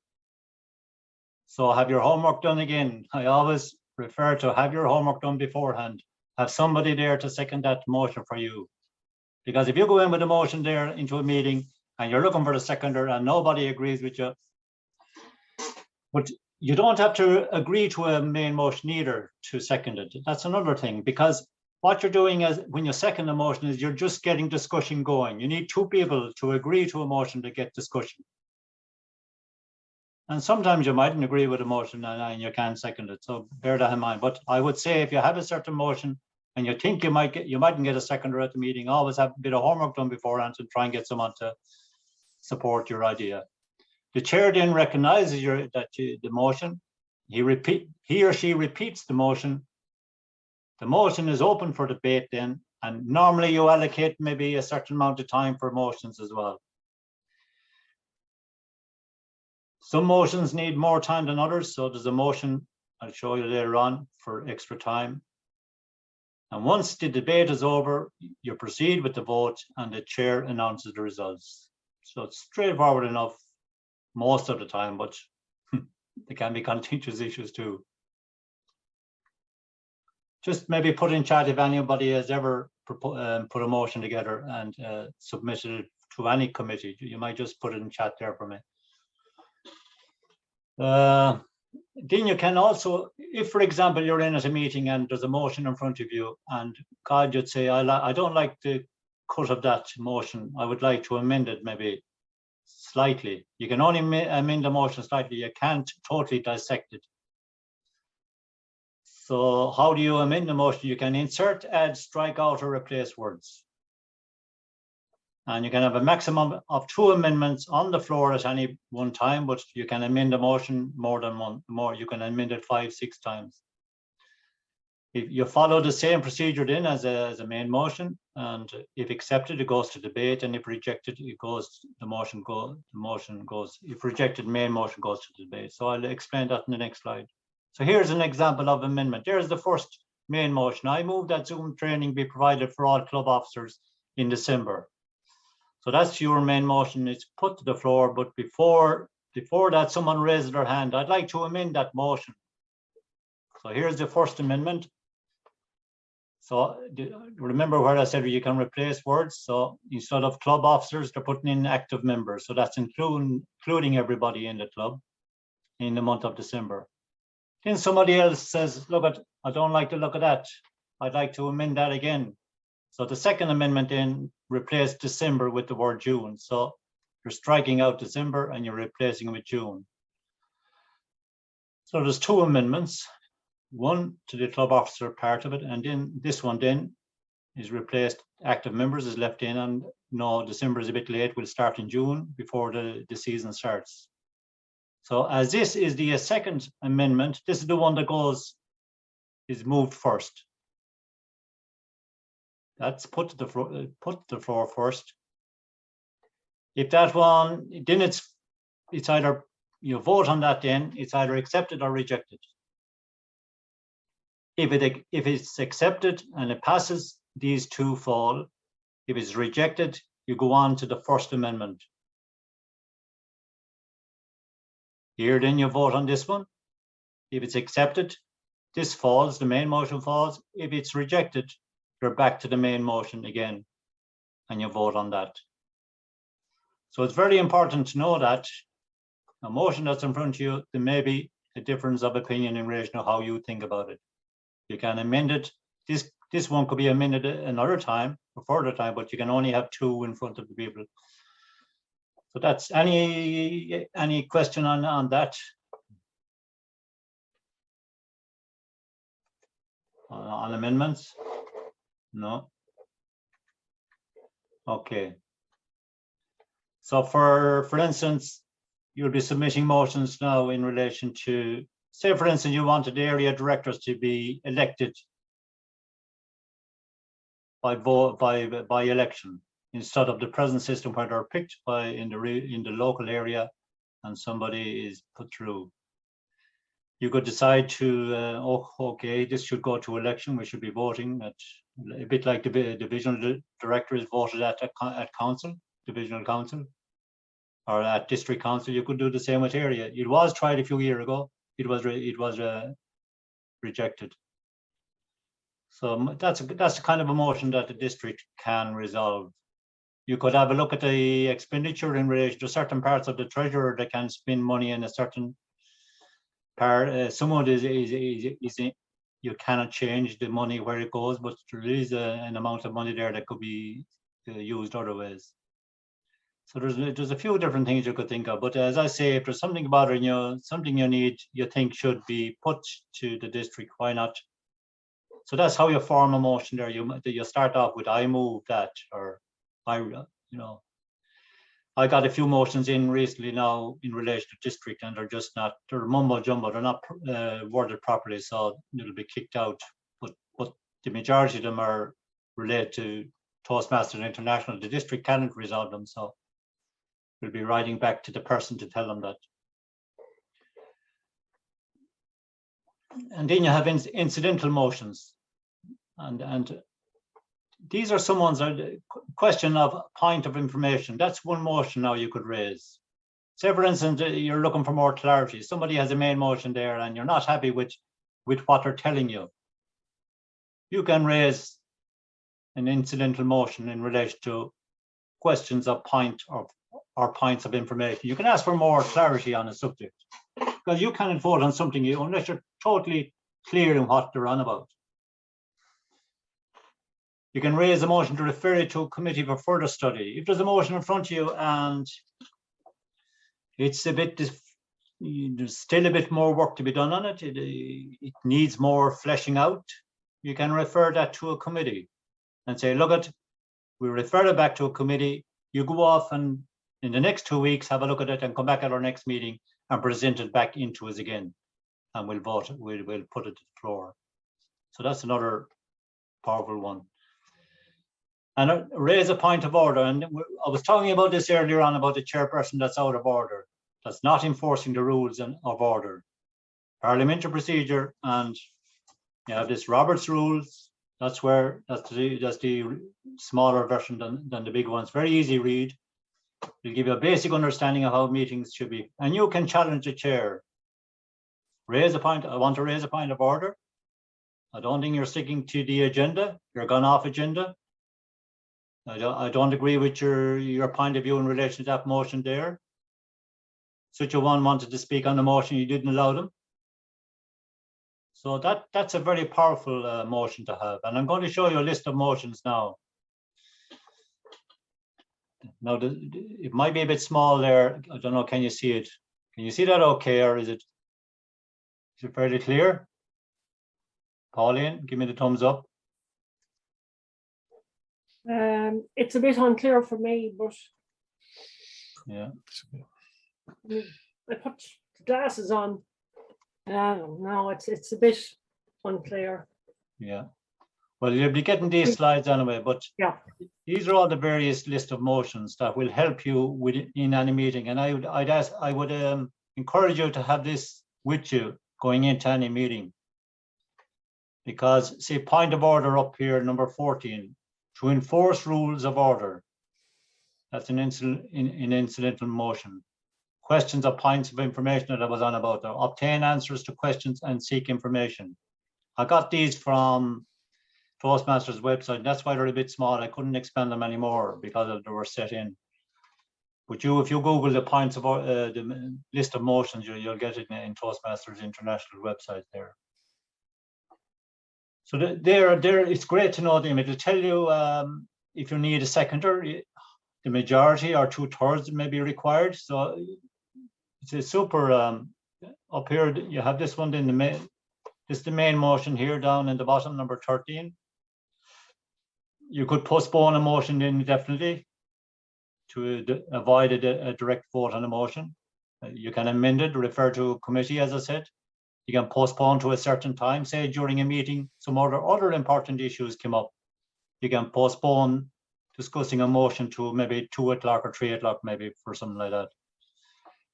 So have your homework done again. I always refer to have your homework done beforehand. Have somebody there to second that motion for you. Because if you go in with a motion there into a meeting and you're looking for a seconder and nobody agrees with you, but you don't have to agree to a main motion either to second it. That's another thing, because what you're doing is when you second a motion is you're just getting discussion going. You need two people to agree to a motion to get discussion. And sometimes you mightn't agree with a motion and you can't second it. So bear that in mind. But I would say if you have a certain motion and you think you mightn't get a seconder at the meeting, always have a bit of homework done beforehand and try and get someone to support your idea. The chair then recognizes the motion. He or she repeats the motion. The motion is open for debate then, and normally you allocate maybe a certain amount of time for motions as well. Some motions need more time than others, so there's a motion I'll show you later on for extra time. And once the debate is over, you proceed with the vote and the chair announces the results. So it's straightforward enough most of the time, but there can be contentious issues too. Just maybe put in chat if anybody has ever put a motion together and submitted it to any committee. You might just put it in chat there for me. Then you can also, if for example you're in at a meeting and there's a motion in front of you and God, you'd say, I don't like the cut of that motion, I would like to amend it maybe. slightly. You can only amend the motion slightly. You can't totally dissect it. So how do you amend the motion? You can insert, add, strike out, or replace words. And you can have a maximum of 2 amendments on the floor at any one time, but you can amend the motion more than one. You can amend it 5, 6 times. If you follow the same procedure then as a main motion, and if accepted, it goes to debate, and if rejected, it goes. The motion goes. If rejected, main motion goes to debate. So I'll explain that in the next slide. So here's an example of amendment. There's the first main motion. I move that Zoom training be provided for all club officers in December. So that's your main motion. It's put to the floor, but before that, someone raises their hand. I'd like to amend that motion. So here's the first amendment. So remember where I said you can replace words. So instead of club officers, they're putting in active members. So that's including everybody in the club in the month of December. Then somebody else says, look, I don't like the look of that. I'd like to amend that again. So the second amendment then replaced December with the word June. So you're striking out December and you're replacing it with June. So there's 2 amendments. One to the club officer part of it, and then this one then is replaced. Active members is left in, and no, December is a bit late. We'll start in June before the season starts. So as this is the second amendment, this is the one that is moved first. That's put to the floor first. If that one, then it's either you vote on that, then it's either accepted or rejected. If it's accepted and it passes, these 2 fall. If it's rejected, you go on to the first amendment. Here, then you vote on this one. If it's accepted, this falls, the main motion falls. If it's rejected, you're back to the main motion again, and you vote on that. So it's very important to know that a motion that's in front of you, there may be a difference of opinion in relation to how you think about it. You can amend it. This one could be amended another time, a further time, but you can only have 2 in front of the people. So that's any question on that? On amendments? No. Okay. So for instance, you'll be submitting motions now in relation to, say for instance, you wanted the area directors to be elected by election instead of the present system where they're picked in the local area and somebody is put through. You could decide to, okay, this should go to election. We should be voting at a bit like the divisional director is voted at council, divisional council, or at district council. You could do the same with area. It was tried a few years ago. It was rejected. So that's the kind of a motion that the district can resolve. You could have a look at the expenditure in relation to certain parts of the treasurer that can spend money in a certain part. Some of it is you cannot change the money where it goes, but there is an amount of money there that could be used other ways. So there's a few different things you could think of, but as I say, if there's something bothering you, something you think should be put to the district, why not? So that's how you form a motion there. You start off with I move that, or I got a few motions in recently now in relation to district, and they're mumbo jumbo. They're not worded properly, so it'll be kicked out. But the majority of them are related to Toastmasters International. The district cannot resolve them, so we'll be writing back to the person to tell them that. And then you have incidental motions, and these are someone's question of point of information. That's one motion now you could raise. Say for instance, you're looking for more clarity. Somebody has a main motion there and you're not happy with what they're telling you. You can raise an incidental motion in relation to questions of point or points of information. You can ask for more clarity on a subject, because you cannot vote on something unless you're totally clear in what they're on about. You can raise a motion to refer it to a committee for further study. If there's a motion in front of you and It's a bit, there's still a bit more work to be done on it. It needs more fleshing out. You can refer that to a committee and say, look, we refer it back to a committee. You go off and in the next 2 weeks, have a look at it and come back at our next meeting and present it back into us again. And we'll vote, we'll put it to the floor. So that's another powerful one. And raise a point of order. And I was talking about this earlier on about the chairperson that's out of order, that's not enforcing the rules of order. Parliamentary procedure, and you have this Robert's rules. That's the smaller version than the big ones. Very easy read. It'll give you a basic understanding of how meetings should be. And you can challenge the chair. Raise a point. I want to raise a point of order. I don't think you're sticking to the agenda. You're gone off agenda. I don't agree with your point of view in relation to that motion there. Such a one wanted to speak on the motion, you didn't allow them. So that's a very powerful motion to have. And I'm going to show you a list of motions now. Now, it might be a bit small there. I don't know, can you see it? Can you see that okay, or is it fairly clear? Pauline, give me the thumbs up. It's a bit unclear for me, but Yeah. I put the glasses on. No, it's a bit unclear. Yeah. Well, you'll be getting these slides anyway, but Yeah. these are all the various list of motions that will help you in any meeting. And I would encourage you to have this with you going into any meeting. Because see, point of order up here, number 14, to enforce rules of order. That's an incidental motion. Questions or points of information that I was on about there. Obtain answers to questions and seek information. I got these from Toastmasters website. That's why they're a bit small. I couldn't expand them anymore because they were set in. But if you Google the points of the list of motions, you'll get it in Toastmasters International website there. So it's great to know them. It'll tell you if you need a seconder, the majority or 2/3 may be required. So it's a super, up here, you have this one in the main, this is the main motion here down in the bottom, number 13. You could postpone a motion indefinitely to avoid a direct vote on a motion. You can amend it, refer to a committee, as I said. You can postpone to a certain time, say during a meeting, some other important issues came up. You can postpone discussing a motion to maybe 2 o'clock or 3 o'clock, maybe for something like that.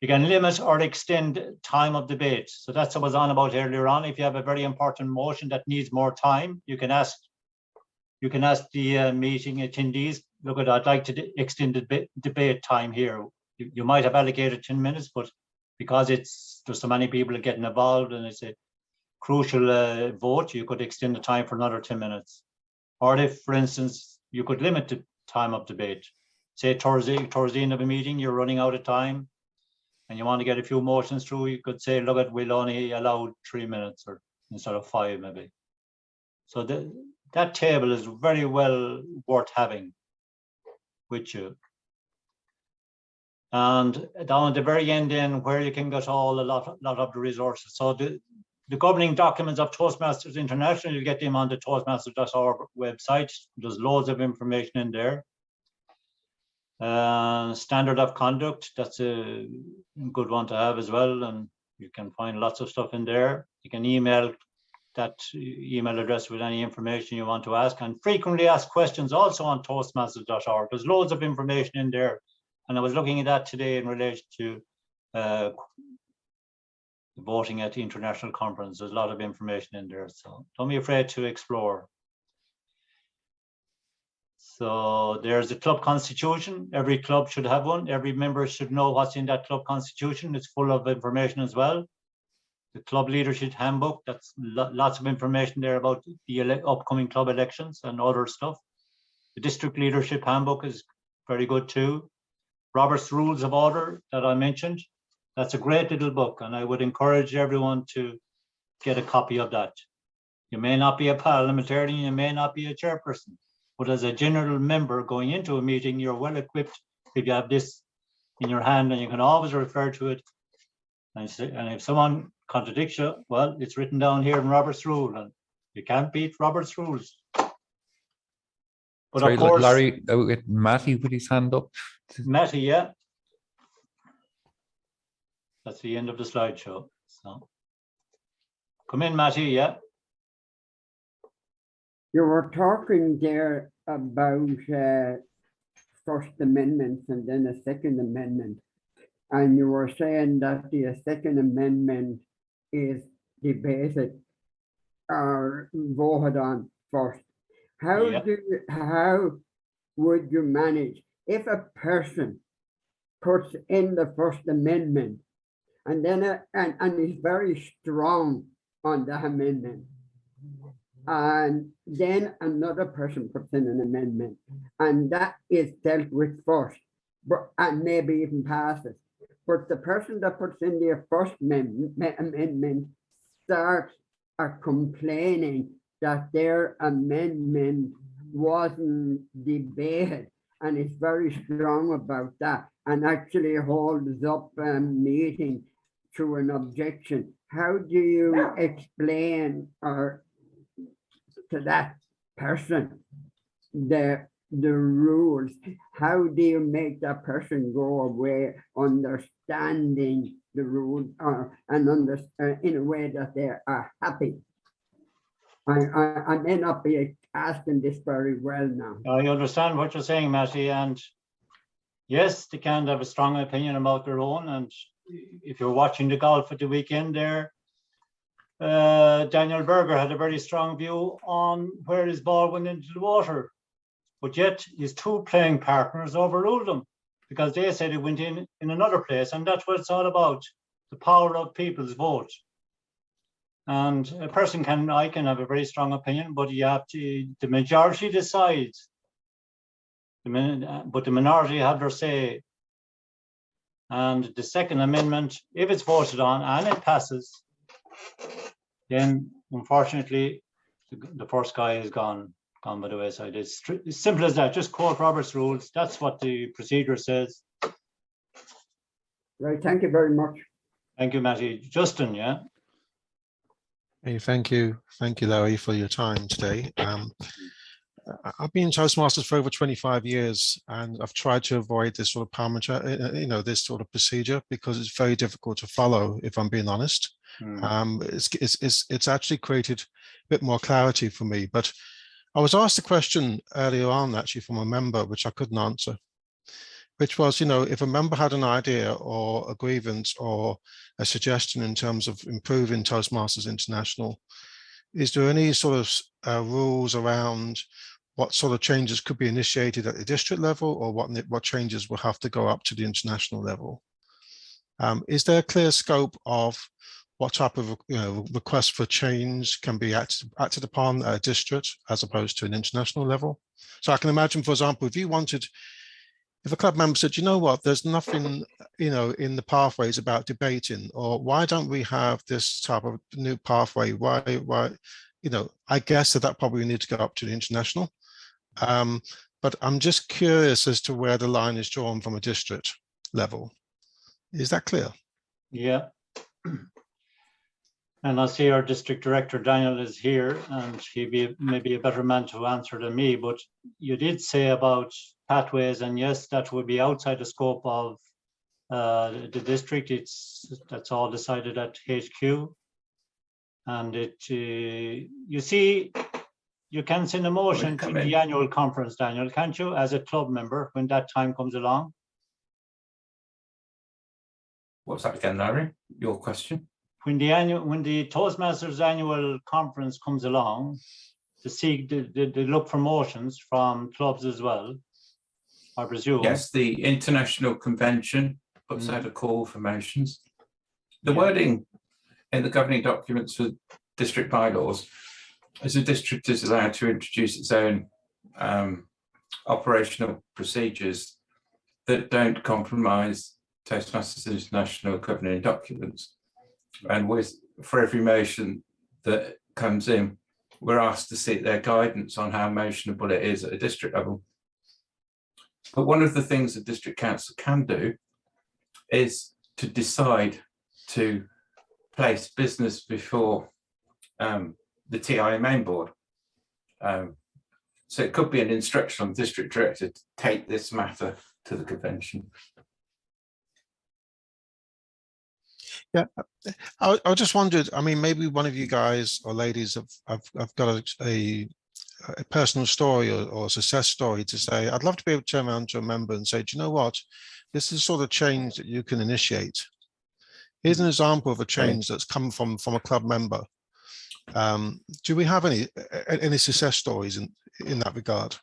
You can limit or extend time of debate. So that's what I was on about earlier on. If you have a very important motion that needs more time, you can ask the meeting attendees, look, I'd like to extend the debate time here. You might have allocated 10 minutes, but because there's so many people getting involved and it's a crucial vote, you could extend the time for another 10 minutes. Or if, for instance, you could limit the time of debate. Say towards the end of a meeting, you're running out of time and you want to get a few motions through, you could say, look, we'll only allow 3 minutes or instead of 5 maybe. So that table is very well worth having with you. And down at the very end then, where you can get a lot of the resources. So the governing documents of Toastmasters International, you get them on the toastmasters.org website. There's loads of information in there. Standard of conduct, that's a good one to have as well. And you can find lots of stuff in there. You can email that email address with any information you want to ask, and frequently asked questions also on toastmasters.org. There's loads of information in there. And I was looking at that today in relation to voting at the international conference. There's a lot of information in there, so don't be afraid to explore. So there's a club constitution. Every club should have one. Every member should know what's in that club constitution. It's full of information as well. The club leadership handbook, that's lots of information there about the upcoming club elections and other stuff. The district leadership handbook is very good too. Robert's Rules of Order that I mentioned, that's a great little book, and I would encourage everyone to get a copy of that. You may not be a parliamentarian, you may not be a chairperson, but as a general member going into a meeting, you're well equipped if you have this in your hand and you can always refer to it. And if someone contradicts you, well, it's written down here in Robert's rule and you can't beat Robert's rules. But Sorry, of course, Larry, Matty with his hand up. Matty, yeah. That's the end of the slideshow. So come in, Matty, yeah. You were talking there about First Amendment and then a Second Amendment. And you were saying that the Second Amendment is debated or voted on first. How would you manage if a person puts in the First Amendment and then and is very strong on the amendment, and then another person puts in an amendment, and that is dealt with first, but and maybe even passes. But the person that puts in the First Amendment starts complaining that their amendment wasn't debated, and is very strong about that, and actually holds up a meeting through an objection. How do you explain or to that person the rules? How do you make that person go away understanding the rules and in a way that they are happy? I may not be asking this very well now. I understand what you're saying, Matty, and yes, they can have a strong opinion about their own. And if you're watching the golf at the weekend there, Daniel Berger had a very strong view on where his ball went into the water, but yet his two playing partners overruled him because they said it went in another place, and that's what it's all about, the power of people's vote. And a person I can have a very strong opinion, but you have to, the majority decides, but the minority have their say. And the Second Amendment, if it's voted on and it passes, then unfortunately the first guy is gone by the wayside. It's simple as that. Just quote Robert's rules. That's what the procedure says. Right, thank you very much. Thank you, Matty. Justin, yeah. Hey, thank you, Larry, for your time today. I've been in Toastmasters for over 25 years, and I've tried to avoid this sort of parliamentary, this sort of procedure, because it's very difficult to follow, if I'm being honest. It's actually created a bit more clarity for me. But I was asked a question earlier on, actually, from a member, which I couldn't answer, which was, if a member had an idea or a grievance or a suggestion in terms of improving Toastmasters International, is there any sort of rules around what sort of changes could be initiated at the district level, or what changes will have to go up to the international level? Is there a clear scope of what type of request for change can be acted upon at a district as opposed to an international level? So I can imagine, for example, if a club member said, you know what, there's nothing, in the pathways about debating, or why don't we have this type of new pathway? Why, I guess that probably needs to go up to the international. But I'm just curious as to where the line is drawn from a district level. Is that clear? Yeah. And I see our district director, Daniel, is here, and he'd be maybe a better man to answer than me, but you did say about pathways, and yes, that would be outside the scope of the district. That's all decided at HQ. And you see, you can send a motion to the annual conference, Daniel, can't you, as a club member, when that time comes along? What's that again, Larry? Your question? When the Toastmasters annual conference comes along, they look for motions from clubs as well, I presume. Yes, the International Convention puts out a call for motions. The wording in the governing documents for district bylaws is a district is allowed to introduce its own operational procedures that don't compromise Toastmasters International governing documents. And for every motion that comes in, we're asked to seek their guidance on how motionable it is at a district level. But one of the things the district council can do is to decide to place business before the TIA main board. So it could be an instruction on the district director to take this matter to the convention. Yeah, I just wondered, I mean, maybe one of you guys or ladies have got a personal story or a success story to say. I'd love to be able to turn around to a member and say, do you know what? This is the sort of change that you can initiate. Here's an example of a change that's come from a club member. Do we have any success stories in that regard?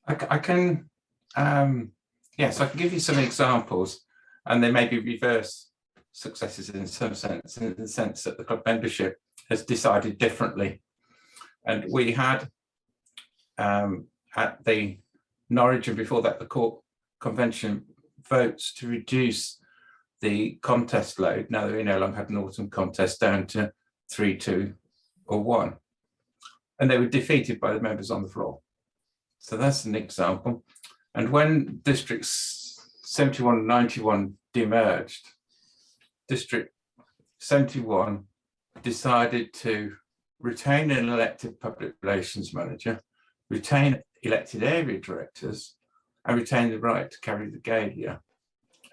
I can, yes, I can give you some examples, and they may be reverse successes in some sense, in the sense that the club membership has decided differently. And we had at the Norwich and before that the Court Convention votes to reduce the contest load, now that we no longer had an autumn contest, down to 3, 2 or 1. And they were defeated by the members on the floor. So that's an example. And when districts 71 and 91 demerged, District 71 decided to retain an elected public relations manager, retain elected area directors, and retain the right to carry the galia.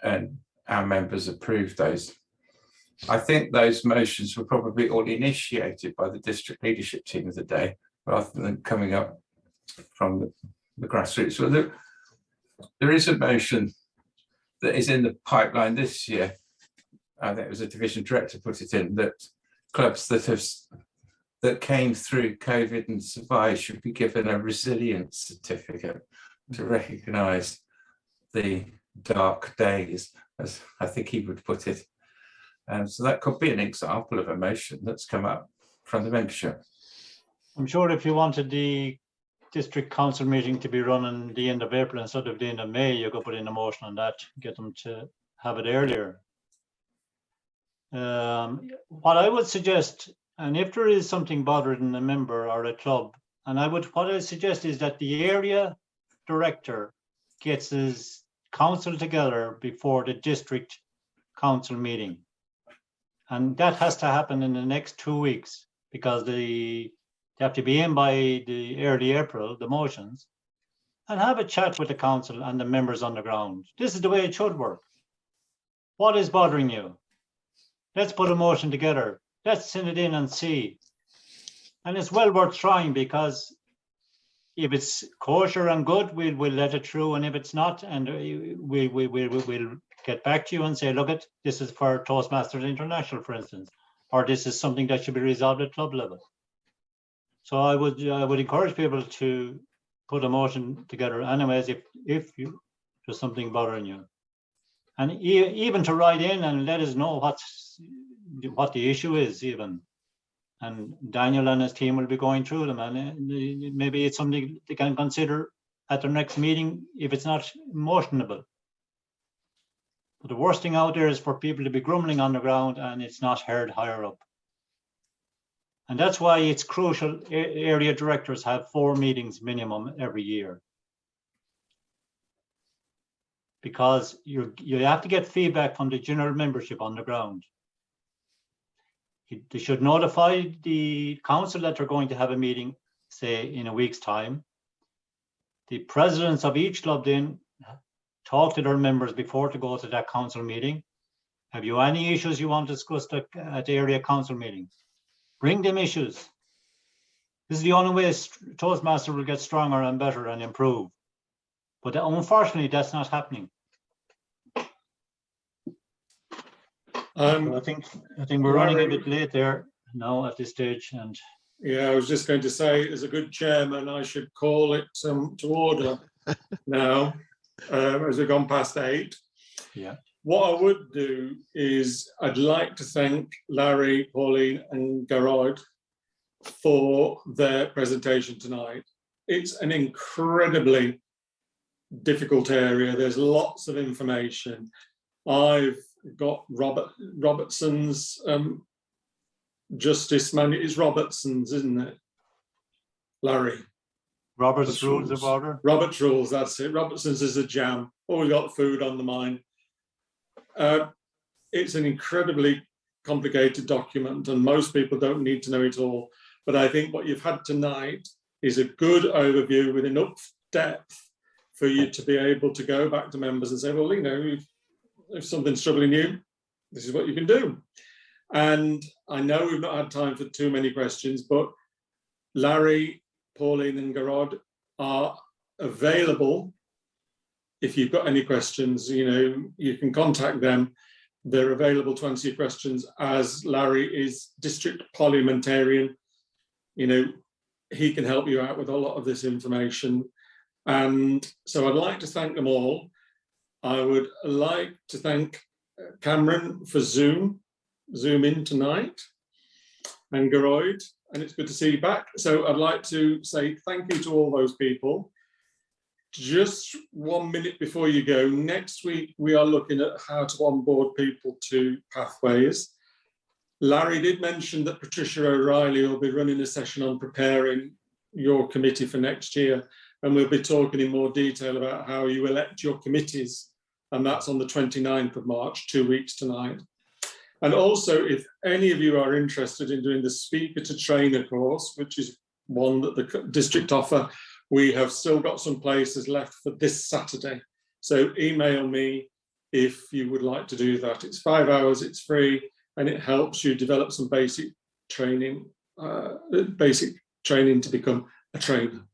And our members approved those. I think those motions were probably all initiated by the district leadership team of the day, rather than coming up from the grassroots. So there is a motion that is in the pipeline this year. I think it was a division director put it in, that clubs that came through COVID and survived should be given a resilience certificate to recognise the dark days, as I think he would put it. So that could be an example of a motion that's come up from the membership. I'm sure if you wanted the district council meeting to be run in the end of April instead of the end of May, you could put in a motion on that, get them to have it earlier. What I would suggest, and if there is something bothering a member or a club, and what I suggest is that the area director gets his council together before the district council meeting. And that has to happen in the next 2 weeks, because they have to be in by the early April, the motions, and have a chat with the council and the members on the ground. This is the way it should work. What is bothering you? Let's put a motion together. Let's send it in and see. And it's well worth trying, because if it's kosher and good, we'll let it through. And if it's not, and we'll get back to you and say, look, this is for Toastmasters International, for instance, or this is something that should be resolved at club level. So I would encourage people to put a motion together anyways, if there's something bothering you. And even to write in and let us know what the issue is even. And Daniel and his team will be going through them, and maybe it's something they can consider at their next meeting if it's not motionable. But the worst thing out there is for people to be grumbling on the ground and it's not heard higher up. And that's why it's crucial area directors have 4 meetings minimum every year. Because you have to get feedback from the general membership on the ground. They should notify the council that they're going to have a meeting, say in a week's time. The presidents of each club then talk to their members before to go to that council meeting. Have you any issues you want discussed at the area council meeting? Bring them issues. This is the only way Toastmasters will get stronger and better and improve. But unfortunately, that's not happening. I think we're running a bit late there now at this stage. And yeah, I was just going to say, as a good chairman, I should call it to order now, as we've gone past 8. Yeah. What I would do is I'd like to thank Larry, Pauline and Gerard for their presentation tonight. It's an incredibly difficult area. There's lots of information. I've got Robertson's justice manual. It's Robertson's, isn't it, Larry? Robert's Rules of Order. Robert's Rules, that's it. Robertson's is a jam. Always got food on the mind. it's an incredibly complicated document and most people don't need to know it all. But I think what you've had tonight is a good overview with enough depth for you to be able to go back to members and say, well, you know, if something's troubling you, this is what you can do. And I know we've not had time for too many questions, but Larry, Pauline and Garrod are available. If you've got any questions, you know, you can contact them. They're available to answer your questions, as Larry is district parliamentarian. You know, he can help you out with a lot of this information. And so I'd like to thank them all. I would like to thank Cameron for Zoom in tonight, and Geroid, and it's good to see you back. So I'd like to say thank you to all those people. Just 1 minute before you go, next week we are looking at how to onboard people to Pathways. Larry did mention that Patricia O'Reilly will be running a session on preparing your committee for next year, and we'll be talking in more detail about how you elect your committees, and that's on the 29th of March, 2 weeks tonight. And also, if any of you are interested in doing the Speaker to Trainer course, which is one that the district offer, we have still got some places left for this Saturday. So email me if you would like to do that. It's 5 hours, it's free, and it helps you develop some basic training to become a trainer.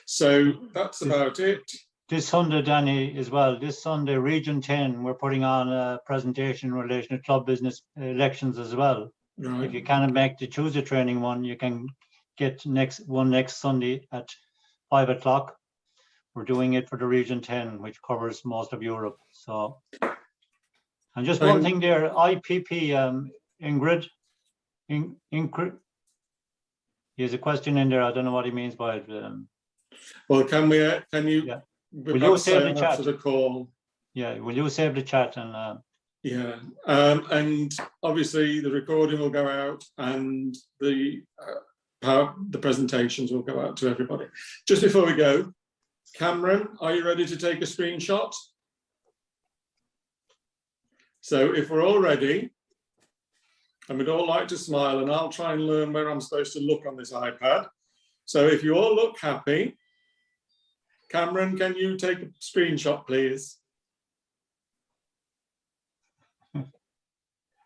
So that's about it. This Sunday, Danny, as well, this Sunday, Region 10, we're putting on a presentation in relation to club business elections as well. Right. If you can't make the Tuesday training one, you can get next Sunday at 5 o'clock. We're doing it for the Region 10, which covers most of Europe. So, and just one thing there, IPP, Ingrid, there's a question in there. I don't know what he means by it. Well, can you? Yeah. Will you save the chat? The call? Yeah, will you save the chat? And yeah, and obviously the recording will go out, and the presentations will go out to everybody. Just before we go, Cameron, are you ready to take a screenshot? So if we're all ready, and we'd all like to smile, and I'll try and learn where I'm supposed to look on this iPad. So if you all look happy, Cameron, can you take a screenshot, please?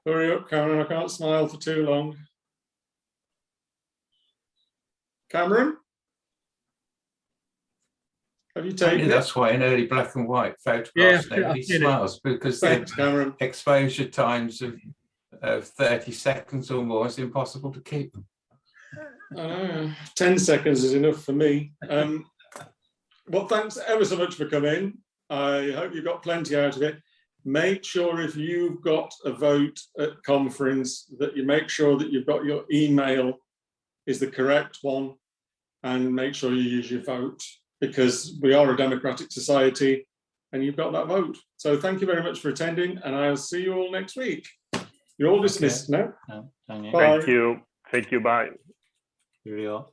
Hurry up, Cameron, I can't smile for too long. Cameron? Have you taken it? That's why in early black and white photographs, Yeah, nobody I've seen it. smiles, because Thanks, the Cameron. exposure times of 30 seconds or more is impossible to keep. 10 seconds is enough for me. Well, thanks ever so much for coming. I hope you got plenty out of it. Make sure if you've got a vote at conference that you make sure that you've got your email is the correct one, and make sure you use your vote, because we are a democratic society and you've got that vote. So thank you very much for attending, and I'll see you all next week. You're all dismissed now. Thank you. Bye. Thank you. Thank you. Bye. Here we go.